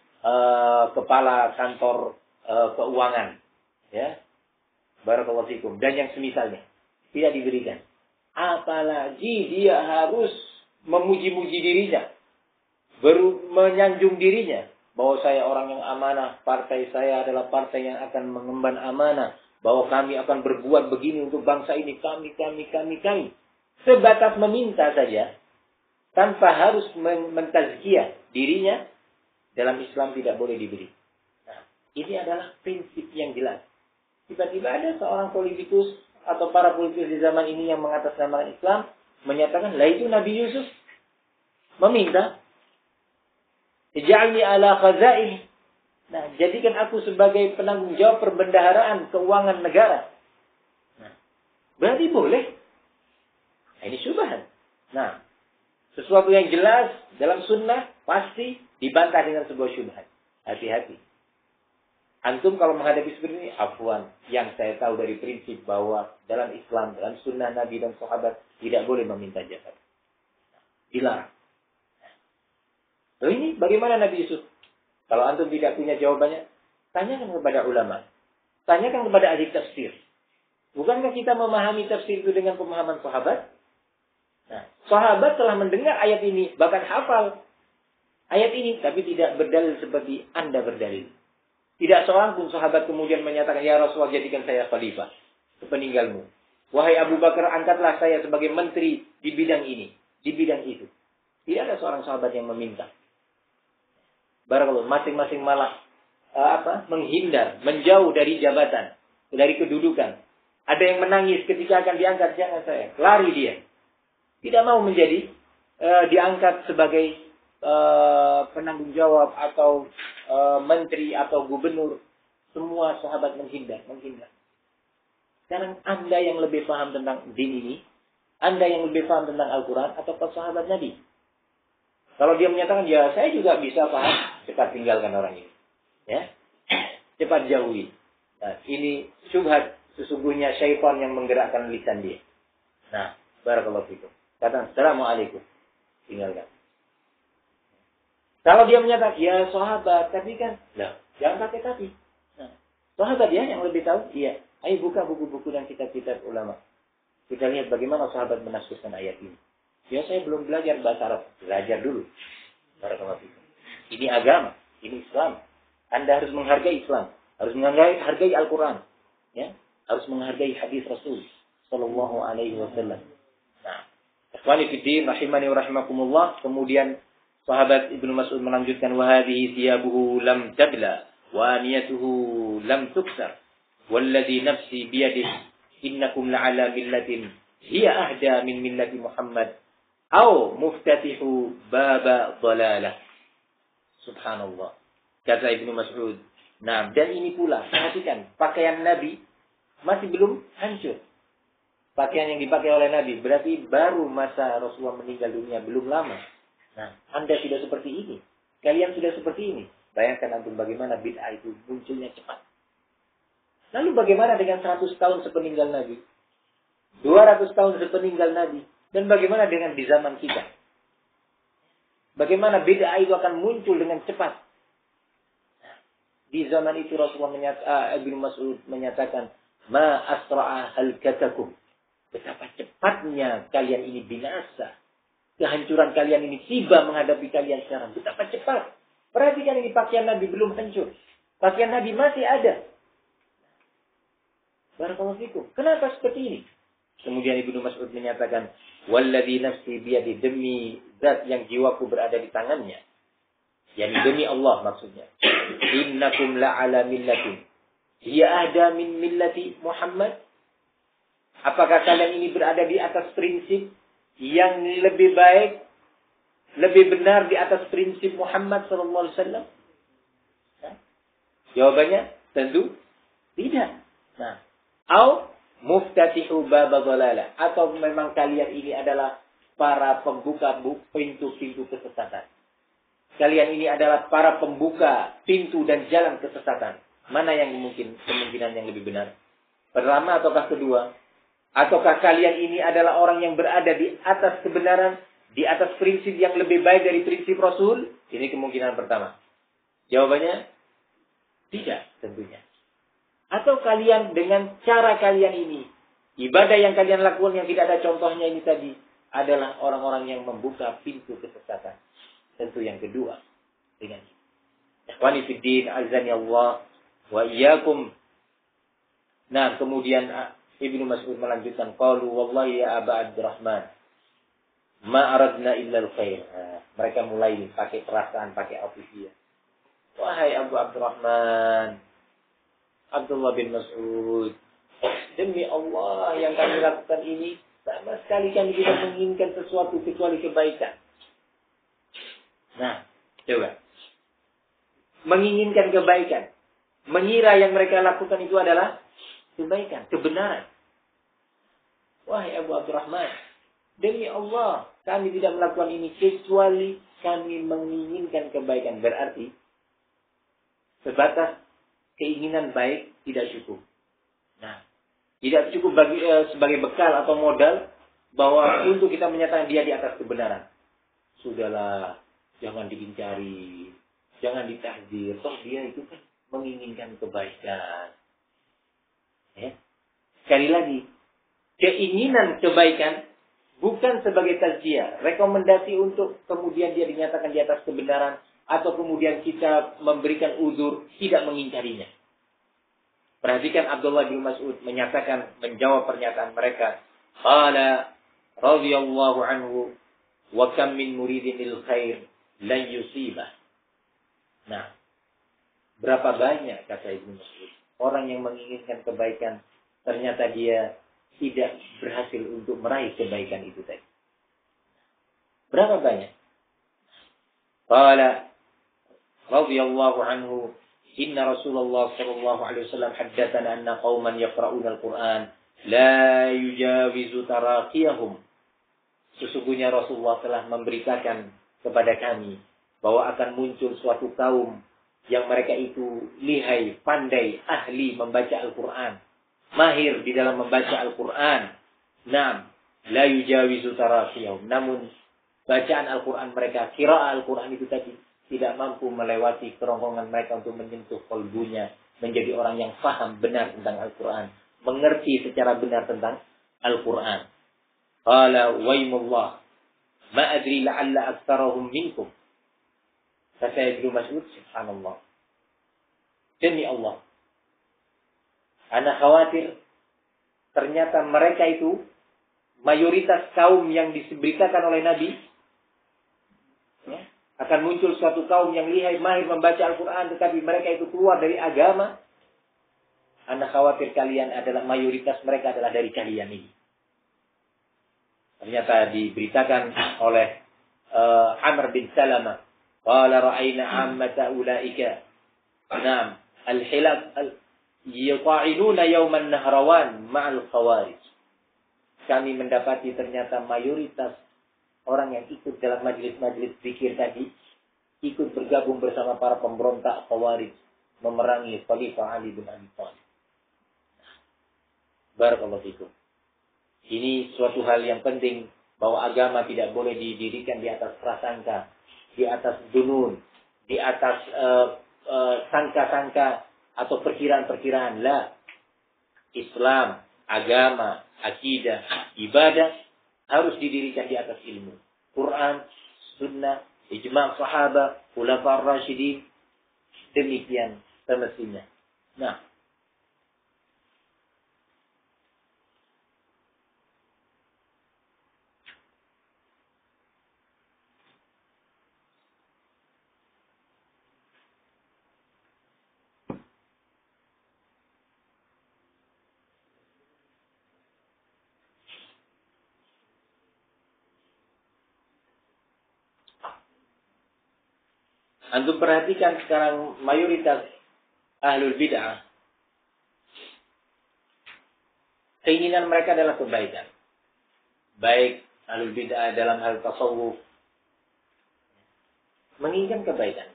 kepala kantor keuangan, ya, barakallahu fikum, dan yang semisalnya, tidak diberikan. Apalagi dia harus memuji-muji dirinya, menyanjung dirinya, bahwa saya orang yang amanah, partai saya adalah partai yang akan mengemban amanah, bahwa kami akan berbuat begini untuk bangsa ini, kami. Sebatas meminta saja, tanpa harus mentazkiyah dirinya, dalam Islam tidak boleh diberi. Nah, ini adalah prinsip yang jelas. Tiba-tiba ada seorang politikus atau para politikus di zaman ini yang mengatasnamakan Islam menyatakan, lah itu Nabi Yusuf meminta, ij'alni ala khazain. Nah, jadikan aku sebagai penanggung jawab perbendaharaan keuangan negara. Nah, berarti boleh. Nah, ini syubhat. Nah, sesuatu yang jelas dalam sunnah pasti dibantah dengan sebuah syubhat. Hati-hati. Antum kalau menghadapi seperti ini, afwan. Yang saya tahu dari prinsip bahwa dalam Islam, dalam sunnah Nabi dan sahabat, tidak boleh meminta jabatan. Dilarang. Lalu ini bagaimana Nabi Yusuf? Kalau antum tidak punya jawabannya, tanyakan kepada ulama. Tanyakan kepada ahli tafsir. Bukankah kita memahami tafsir itu dengan pemahaman sahabat? Nah, sahabat telah mendengar ayat ini, bahkan hafal ayat ini, tapi tidak berdalil seperti Anda berdalil. Tidak seorang pun sahabat kemudian menyatakan, ya Rasulullah jadikan saya khalifah sepeninggalmu. Wahai Abu Bakar, angkatlah saya sebagai menteri di bidang ini, di bidang itu. Tidak ada seorang sahabat yang meminta. Barakallahu, masing-masing malah menghindar, menjauh dari jabatan, dari kedudukan. Ada yang menangis ketika akan diangkat, jangan saya. Lari dia. Tidak mau menjadi diangkat sebagai penanggung jawab atau menteri atau gubernur. Semua sahabat menghindar. Sekarang Anda yang lebih paham tentang din ini, Anda yang lebih paham tentang Al-Quran atau sahabat Nabi. Kalau dia menyatakan, ya saya juga bisa paham, cepat tinggalkan orang ini. Ya, cepat jauhi. Nah, ini syubhat, sesungguhnya syaitan yang menggerakkan lisan dia. Nah, barakallahu fikum. Kata, assalamualaikum. Tinggalkan. Kalau dia menyatakan, ya sahabat, tapi kan, nah, jangan pakai tapi. Nah, sahabat ya yang lebih tahu, iya. Ayo buka buku-buku dan kitab-kitab ulama. Kita lihat bagaimana sahabat menafsirkan ayat ini. Ya saya belum belajar bahasa Arab. Belajar dulu. Barakallahu fikum. Ini agama. Ini Islam. Anda harus menghargai Islam. Harus menghargai Al-Quran. Ya? Harus menghargai hadis Rasul Sallallahu Alaihi Wasallam. Nah, ikhwani fiddin, rahimani wa rahimakumullah. Kemudian sahabat Ibnu Mas'ud melanjutkan, wahadihi thiyabuhu lam tabla wa aniyatuhu lam tuksar. Walladhi nafsi biyadihi innakum la'ala millatin hiya ahda min millati Muhammad. Au muftatihu baba dhalalah. Subhanallah. Kata Ibnu Mas'ud. Nah, dan ini pula, perhatikan, pakaian Nabi masih belum hancur. Pakaian yang dipakai oleh Nabi, berarti baru masa Rasulullah meninggal dunia, belum lama. Nah, Anda sudah seperti ini. Kalian sudah seperti ini. Bayangkan antum bagaimana bid'ah itu munculnya cepat. Lalu bagaimana dengan 100 tahun sepeninggal Nabi? 200 tahun sepeninggal Nabi? Dan bagaimana dengan di zaman kita? Bagaimana bid'ah itu akan muncul dengan cepat? Di zaman itu Rasulullah Ibnu Mas'ud menyatakan, "Ma asra'a halkatakum." Betapa cepatnya kalian ini binasa. Kehancuran kalian ini tiba menghadapi kalian sekarang. Betapa cepat. Perhatikan ini pakaian Nabi belum hancur. Pakaian Nabi masih ada. Barakallahu fikum. Kenapa seperti ini? Kemudian Ibnu Mas'ud menyatakan, "Walladzi nafsi biyadi," demi zat yang jiwaku berada di tangannya. Yani demi Allah maksudnya. "Innakum la'ala millatin hiya ahda min millati Muhammad." Apakah kalian ini berada di atas prinsip yang lebih baik, lebih benar di atas prinsip Muhammad sallallahu alaihi wasallam? Jawabannya tentu tidak. Nah, au muftatihu bab dhalalah, atau memang kalian ini adalah para pembuka pintu-pintu kesesatan. Kalian ini adalah para pembuka pintu dan jalan kesesatan. Mana yang kemungkinan yang lebih benar? Pertama ataukah kedua? Ataukah kalian ini adalah orang yang berada di atas kebenaran, di atas prinsip yang lebih baik dari prinsip Rasul? Ini kemungkinan pertama. Jawabannya tidak tentunya. Atau kalian dengan cara kalian ini, ibadah yang kalian lakukan yang tidak ada contohnya ini tadi, adalah orang-orang yang membuka pintu kesesatan. Tentu yang kedua. Dengan ikhwani fiddin, azani Allah wa iyyakum. Nah, kemudian Ibnu Mas'ud melanjutkan, qalu wallahi ya Aba Abdurrahman, ma aradna illa al-khair. Mereka mulai pakai perasaan, pakai afifiyah. Wahai Abu Abdurrahman, Abdullah bin Mas'ud, demi Allah yang kami lakukan ini, sama sekali kami tidak menginginkan sesuatu kecuali kebaikan. Nah, coba. Menginginkan kebaikan. Mengira yang mereka lakukan itu adalah kebaikan, kebenaran. Wahai Abu Abdurrahman, demi Allah, kami tidak melakukan ini kecuali kami menginginkan kebaikan. Berarti, sebatas keinginan baik tidak cukup. Nah, tidak cukup sebagai bekal atau modal bahwa untuk kita menyatakan dia di atas kebenaran. Sudahlah, jangan diincari, jangan ditahdir. Toh dia itu kan menginginkan kebaikan. Ya. Sekali lagi, keinginan kebaikan bukan sebagai tazkiyah, rekomendasi untuk kemudian dia dinyatakan di atas kebenaran, atau kemudian kita memberikan uzur tidak mengingkarinya. Perhatikan Abdullah bin Mas'ud menyatakan, menjawab pernyataan mereka. Qala radhiyallahu anhu, wa kam min muridin lil khair lan yusibah. Nah, berapa banyak, kata Ibnu Mas'ud, orang yang menginginkan kebaikan, ternyata dia tidak berhasil untuk meraih kebaikan itu tadi. Berapa banyak? Qala radhiyallahu anhu, inna Rasulullah sallallahu alaihi wasallam haddatsana anna qauman yaqra'una al-Qur'an la yujawizu taraqiyahum. Sesungguhnya Rasulullah telah memberitakan kepada kami bahwa akan muncul suatu kaum yang mereka itu lihai, pandai, ahli membaca Al-Quran, mahir di dalam membaca Al-Quran. Naam, la yujawizu taraqiyahum. Namun bacaan Al-Quran mereka, qiraah Al-Quran itu tadi tidak mampu melewati kerongkongan mereka untuk menyentuh qalbunya, menjadi orang yang faham benar tentang Al-Quran, mengerti secara benar tentang Al-Quran. Qala waymullah ma adri la'alla aktsarahum minkum. Kata Ibnu Mas'ud, subhanallah, demi Allah, ana khawatir ternyata mereka itu mayoritas kaum yang diberitakan oleh Nabi, ya, akan muncul suatu kaum yang lihai, mahir membaca Al-Quran, tetapi mereka itu keluar dari agama. Ana khawatir kalian adalah, mayoritas mereka adalah dari kalian ini. Ternyata diberitakan oleh Amr bin Salamah, qala ra'ayna ammata ulaika, naam, al-hilaf yata'inuna yawman nahrawan ma'al khawarij. Kami mendapati ternyata mayoritas orang yang ikut dalam majlis-majlis zikir tadi ikut bergabung bersama para pemberontak Khawarij memerangi Khalifah Ali bin Abi Thalib. Barakallahu fikum. Ini suatu hal yang penting, bahwa agama tidak boleh didirikan di atas prasangka, di atas dunun, di atas sangka-sangka atau perkiraan-perkiraan. La. Islam, agama, akidah, ibadah harus didirikan di atas ilmu. Quran, sunnah, ijma' sahabat, khulafa ar-rasyidin. Demikian semestinya. Nah, antum perhatikan sekarang mayoritas ahlul bid'ah, keinginan mereka adalah kebaikan. Baik ahlul bid'ah dalam hal tasawuf, menginginkan kebaikan.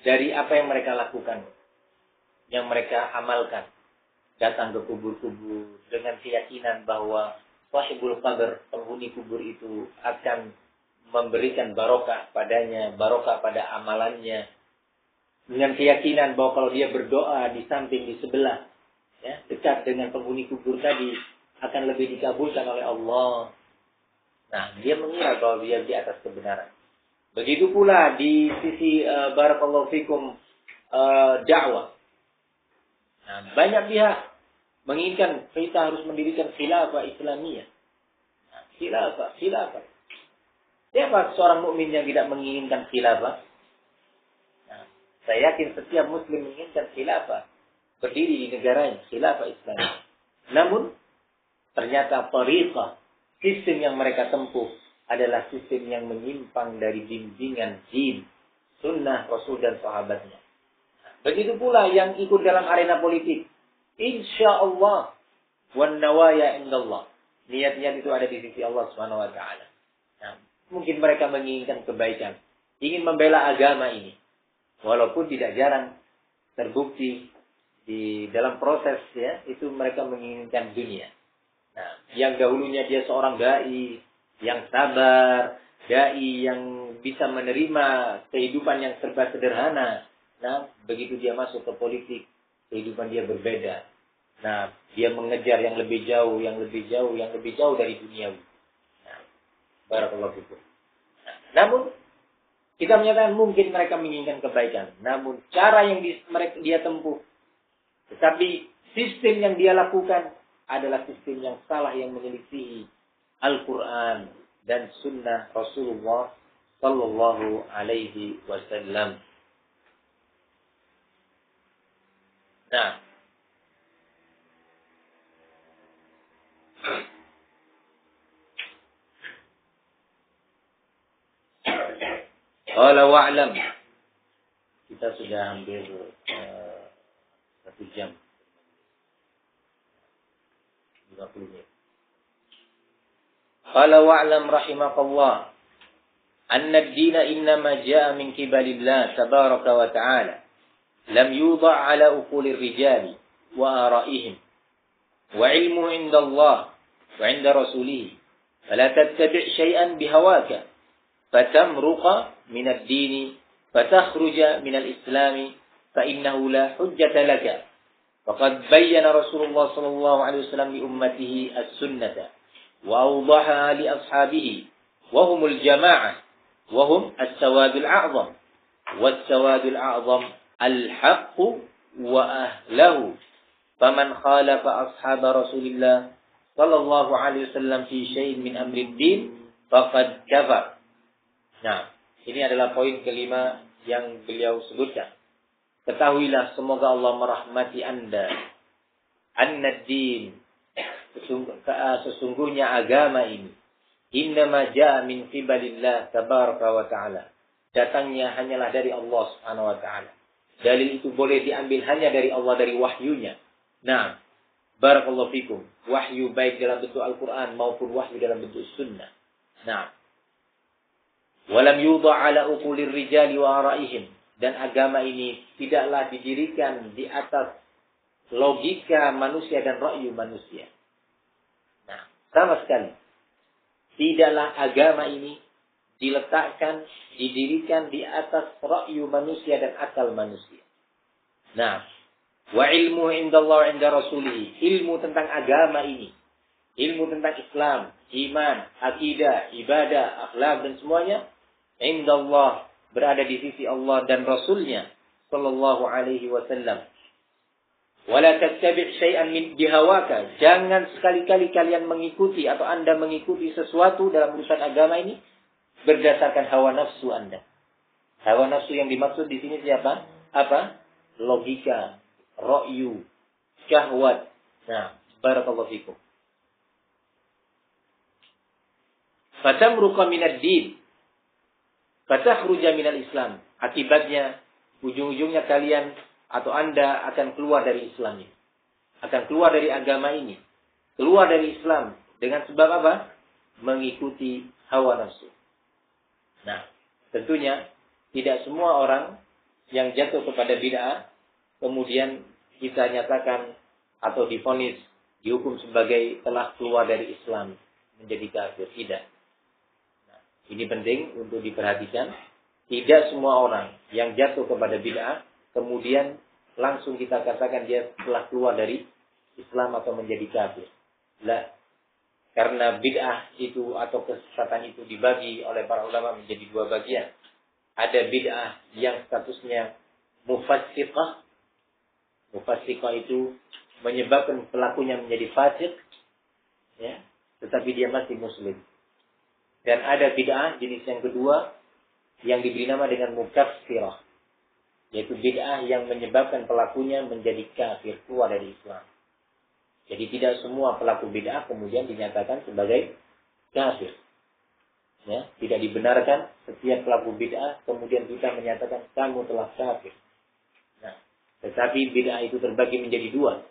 Dari apa yang mereka lakukan, yang mereka amalkan. Datang ke kubur-kubur dengan keyakinan bahwa sahibul qabr, penghuni kubur itu akan memberikan barokah padanya, barokah pada amalannya. Dengan keyakinan bahwa kalau dia berdoa di samping, di sebelah, ya, dekat dengan penghuni kubur tadi, akan lebih dikabulkan oleh Allah. Nah, dia mengira bahwa dia di atas kebenaran. Begitu pula di sisi barakallahu fikum dakwah. Nah, banyak pihak menginginkan kita harus mendirikan khilafah Islamiyah. Nah, khilafah. Siapa seorang mukmin yang tidak menginginkan khilafah? Nah, saya yakin setiap muslim menginginkan khilafah, berdiri di negaranya, khilafah Islamiyah. Namun ternyata tariqah, sistem yang mereka tempuh adalah sistem yang menyimpang dari bimbingan din, sunnah Rasul dan sahabatnya. Begitu pula yang ikut dalam arena politik. Insyaallah wan nawaya indallah. Niat-niat itu ada di sisi Allah Subhanahu wa taala. Nah, mungkin mereka menginginkan kebaikan, ingin membela agama ini. Walaupun tidak jarang terbukti di dalam proses, ya, itu mereka menginginkan dunia. Nah, yang dahulunya dia seorang dai yang sabar, dai yang bisa menerima kehidupan yang serba sederhana. Nah, begitu dia masuk ke politik, kehidupan dia berbeda. Nah, dia mengejar yang lebih jauh, yang lebih jauh dari duniawi. Nah, barakallahu fikum. Nah, namun kita menyatakan mungkin mereka menginginkan kebaikan, namun cara yang dia tempuh, tetapi sistem yang dia lakukan adalah sistem yang salah, yang menyelisihi Al-Quran dan Sunnah Rasulullah Sallallahu Alaihi Wasallam. Nah, qala wa'lam. Kita sudah hampir 1 jam 50 menit. Qala wa'lam rahimakallah anna ad-dina innama jaa'a min qibalillah tabaraka wa ta'ala lam yudha' ala uqulir rijali wa ara'ihim wa ilmu 'inda Allah wa 'inda rasulih fala tattabi' shay'an bihawaka fatamruqa min ad-din fatakhruja min al-islam fa innahu la hujjata laka faqad bayyana Rasulullah sallallahu alaihi wasallam li ummatihi as-sunnata wa awdaha li ashabihi wa humul jama'ah wa hum as-sawadul a'zam was-sawadul a'zam al-haqq wa ahlahu faman khalafa ashab Rasulillah sallallahu alaihi wasallam fi syai'in min amri ad-din faqad kafar. Nah, ini adalah poin kelima yang beliau sebutkan. Ketahuilah, semoga Allah merahmati Anda. An-din, sesungguhnya agama ini, innama jaa min qibalillah tabaraka wa ta'ala. Datangnya hanyalah dari Allah Subhanahu wa ta'ala. Dalil itu boleh diambil hanya dari Allah, dari wahyunya. Nah, barakallahu fikum. Wahyu baik dalam bentuk Al-Quran maupun wahyu dalam bentuk sunnah. Nah, Walam yudha ala uqulir rijali wa araihim. Dan agama ini tidaklah didirikan di atas logika manusia dan ra'yu manusia. Nah, sama sekali. Tidaklah agama ini diletakkan, didirikan di atas ra'yu manusia dan akal manusia. Nah, wa ilmu indallah wa inda rasulih. Ilmu tentang agama ini, ilmu tentang Islam, iman, akidah, ibadah, akhlak dan semuanya indallah, berada di sisi Allah dan Rasulnya sallallahu alaihi wasallam. Wala tattabi' syai'an min bihawaka. Jangan sekali-kali kalian mengikuti atau Anda mengikuti sesuatu dalam urusan agama ini berdasarkan hawa nafsu Anda. Hawa nafsu yang dimaksud di sini siapa? Apa? Logika, ra'yu, syahwat. Nah, barakallahu fikum. Fatamruqa minad din. Fatakhruja minal Islam. Akibatnya, ujung-ujungnya kalian atau Anda akan keluar dari Islam ini. Akan keluar dari agama ini. Keluar dari Islam. Dengan sebab apa? Mengikuti hawa nafsu. Nah, tentunya tidak semua orang yang jatuh kepada bid'ah kemudian kita nyatakan atau divonis, dihukum sebagai telah keluar dari Islam, menjadi kafir. Tidak. Ini penting untuk diperhatikan. Tidak semua orang yang jatuh kepada bid'ah kemudian langsung kita katakan dia telah keluar dari Islam atau menjadi kafir. Lah, karena bid'ah itu atau kesesatan itu dibagi oleh para ulama menjadi dua bagian. Ada bid'ah yang statusnya mufassiqah. Mufassiqah itu menyebabkan pelakunya menjadi fasik, ya, tetapi dia masih muslim. Dan ada bid'ah jenis yang kedua yang diberi nama dengan mukaffirah, yaitu bid'ah yang menyebabkan pelakunya menjadi kafir, keluar dari Islam. Jadi tidak semua pelaku bid'ah kemudian dinyatakan sebagai kafir. Ya, tidak dibenarkan setiap pelaku bid'ah kemudian kita menyatakan kamu telah kafir. Nah, tetapi bid'ah itu terbagi menjadi dua.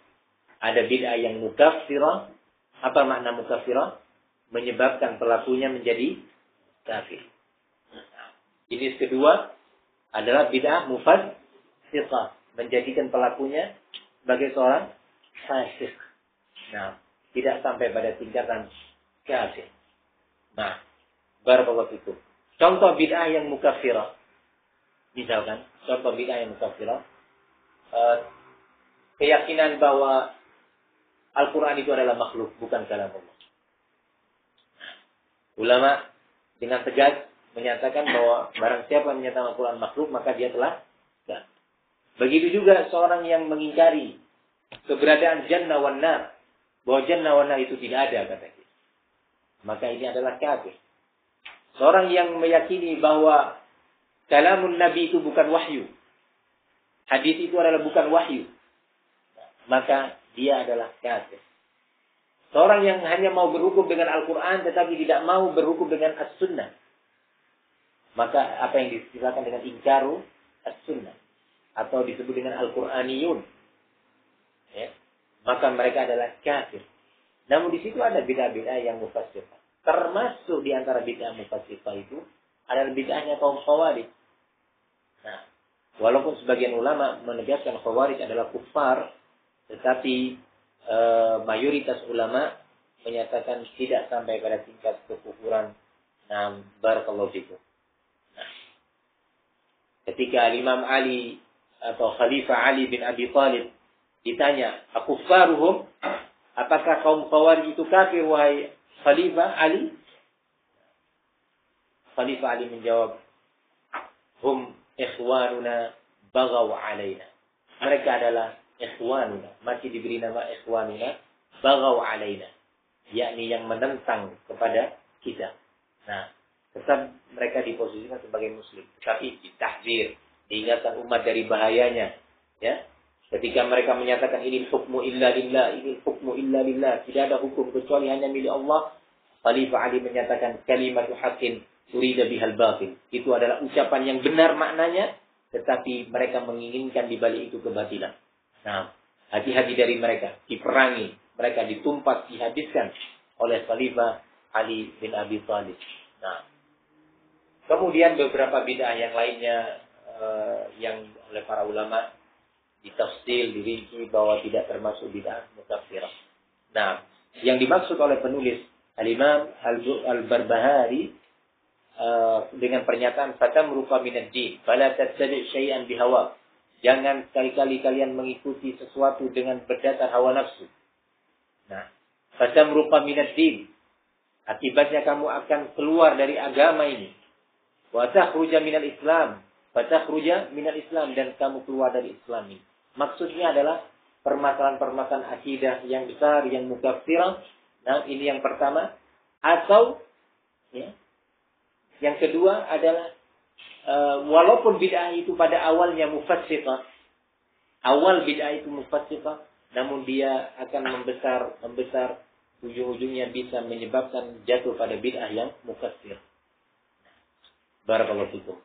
Ada bid'ah yang mukaffirah. Apa makna mukaffirah? Menyebabkan pelakunya menjadi kafir. Jenis kedua adalah bid'ah mufassiqah, menjadikan pelakunya sebagai seorang fasik. Nah, tidak sampai pada tingkatan kafir. Nah, barakallahu fikum. Contoh bid'ah yang mukaffirah. Misalkan, contoh bid'ah yang mukaffirah, keyakinan bahwa Al-Quran itu adalah makhluk, bukan kalam Allah. Ulama dengan tegas menyatakan bahwa barang siapa yang menyatakan Al-Quran makhluk, maka dia telah kafir. Begitu juga seorang yang mengingkari keberadaan jannah wan nar, bahwa jannah wan nar itu tidak ada, kata dia, maka ini adalah kafir. Seorang yang meyakini bahwa kalamun Nabi itu bukan wahyu, hadis itu adalah bukan wahyu, maka dia adalah kafir. Seorang yang hanya mau berhukum dengan Al-Quran tetapi tidak mau berhukum dengan As-Sunnah, maka apa yang disebutkan dengan ingkaru As-Sunnah atau disebut dengan Al-Quraniyun, ya, maka mereka adalah kafir. Namun di situ ada bid'ah-bid'ah yang mufassiqah. Termasuk di antara bid'ah mufassiqah itu adalah bid'ahnya kaum Khawarij. Nah, walaupun sebagian ulama menegaskan Khawarij adalah kufar, tetapi mayoritas ulama menyatakan tidak sampai pada tingkat kekufuran. Nah, barakallahu fikum. Nah, ketika Imam Ali atau Khalifah Ali bin Abi Thalib ditanya, "Akuffaruhum?" Apakah kaum Khawarij itu kafir wahai Khalifah Ali? Khalifah Ali menjawab, "Hum ikhwanuna baghaw alaina." Mereka adalah ikhwanuna, masih diberi nama ikhwanuna, baghaw alaina, yakni yang menentang kepada kita. Nah, tetap mereka diposisikan sebagai muslim, tapi ditahdzir, diingatkan umat dari bahayanya, ya. Ketika mereka menyatakan ini hukmu illa lillah, ini hukmu illa lillah, tidak ada hukum kecuali hanya milik Allah, Khalifah Ali menyatakan kalimatu haqqin urida bihal batil. Itu adalah ucapan yang benar maknanya, tetapi mereka menginginkan di balik itu kebatilan. Nah, hati-hati dari mereka, diperangi, mereka ditumpas, dihabiskan oleh Khalifah Ali bin Abi Thalib. Nah, Kemudian beberapa bid'ah yang lainnya yang oleh para ulama ditafsir, dirinci bahwa tidak termasuk bid'ah mukaffirah. Nah, yang dimaksud oleh penulis Al-Imam Al-Barbahari dengan pernyataan fatamruqa minad din, fala tattabi' syai'an bihawa. Jangan sekali-kali kalian mengikuti sesuatu dengan berdasar hawa nafsu. Nah, fatamruqa minad din, akibatnya kamu akan keluar dari agama ini. Wa takhruja minal Islam, fatakhruja minal Islam, dan kamu keluar dari Islam ini. Maksudnya adalah permasalahan-permasalahan akidah yang besar, yang mukaffirah. Nah, ini yang pertama. Atau ya, yang kedua adalah walaupun bid'ah itu pada awalnya mufassiqah, awal bid'ah itu mufassiqah, namun dia akan membesar, ujung-ujungnya bisa menyebabkan jatuh pada bid'ah yang mukaffir. Barakallahu fikum.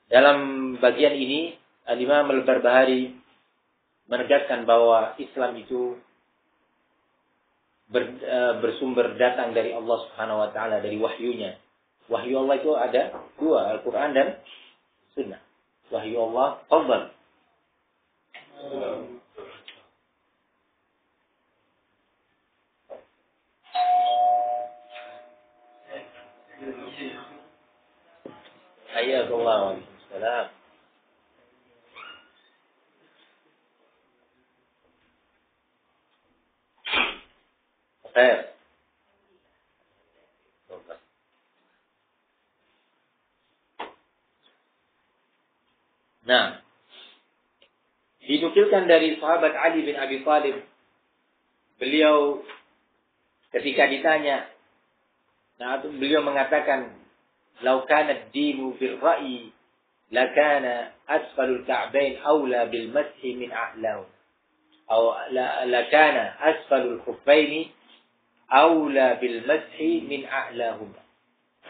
Dalam bagian ini Al-Imam Al-Barbahari menegaskan bahwa Islam itu bersumber datang dari Allah Subhanahu wa taala, dari wahyunya. Wahyu Allah itu ada dua, Al-Qur'an dan Sunnah. Wahyu Allah fadhal. Hayakallah wa salam. Khair. Nah, dinukilkan dari sahabat Ali bin Abi Thalib, beliau ketika ditanya, beliau mengatakan, "Lau kana ad-dinu bil ra'yi, lakana asfalul ka'bain aula bil mashi min a'lahu. Aw lakana asfalul khuffaini aula bil mashi min a'lahum."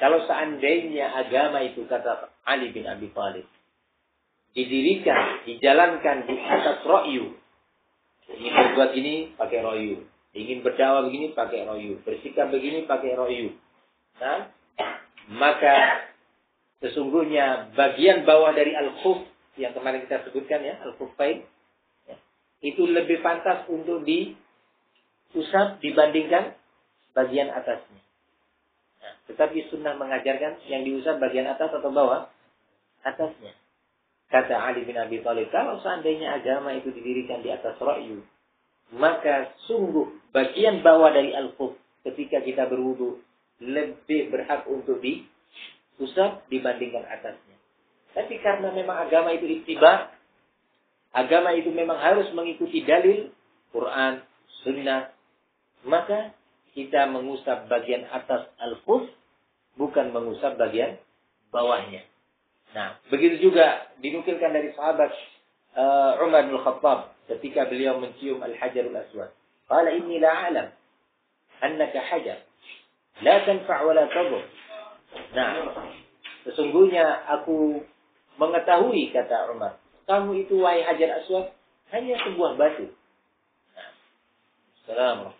Kalau seandainya agama itu, kata Ali bin Abi Thalib, didirikan, dijalankan di atas ra'yu. Ingin berbuat gini, pakai ra'yu. Ingin berdakwah begini, pakai ra'yu. Bersikap begini, pakai ra'yu. Nah, maka sesungguhnya bagian bawah dari al-khuf yang kemarin kita sebutkan ya, al-khuffain, ya, itu lebih pantas untuk diusap dibandingkan bagian atasnya. Nah, tetapi sunnah mengajarkan yang diusap bagian atas atau bawah? Atasnya. Kata Ali bin Abi Thalib, kalau seandainya agama itu didirikan di atas ra'yu, maka sungguh bagian bawah dari al-khuf ketika kita berwudu lebih berhak untuk diusap dibandingkan atasnya. Tapi karena memang agama itu ittiba, agama itu memang harus mengikuti dalil Quran, Sunnah, maka kita mengusap bagian atas al-khuf, bukan mengusap bagian bawahnya. Nah, begitu juga dinukilkan dari sahabat Umar bin Khattab ketika beliau mencium al-hajarul aswad. Qala inni la a'lam annaka hajar la tanfa' wa la tadur. Nah, sesungguhnya aku mengetahui, kata Umar, kamu itu wahai hajar aswad hanya sebuah batu. Nah, Assalamualaikum.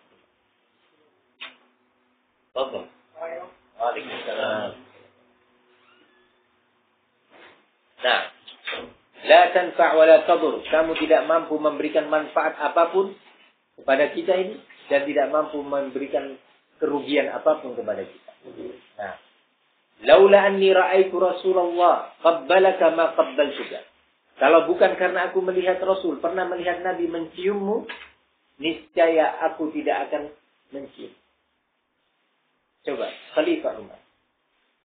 Waalaikumsalam. Nah, la tanfa' wa la tadur. Kamu tidak mampu memberikan manfaat apapun kepada kita ini dan tidak mampu memberikan kerugian apapun kepada kita. Nah, laula anni ra'aitu Rasulullah qabbalaka ma qabbaltuka. Kalau bukan karena aku melihat Rasul, pernah melihat Nabi menciummu, niscaya aku tidak akan mencium. Coba, Khalifah Umar.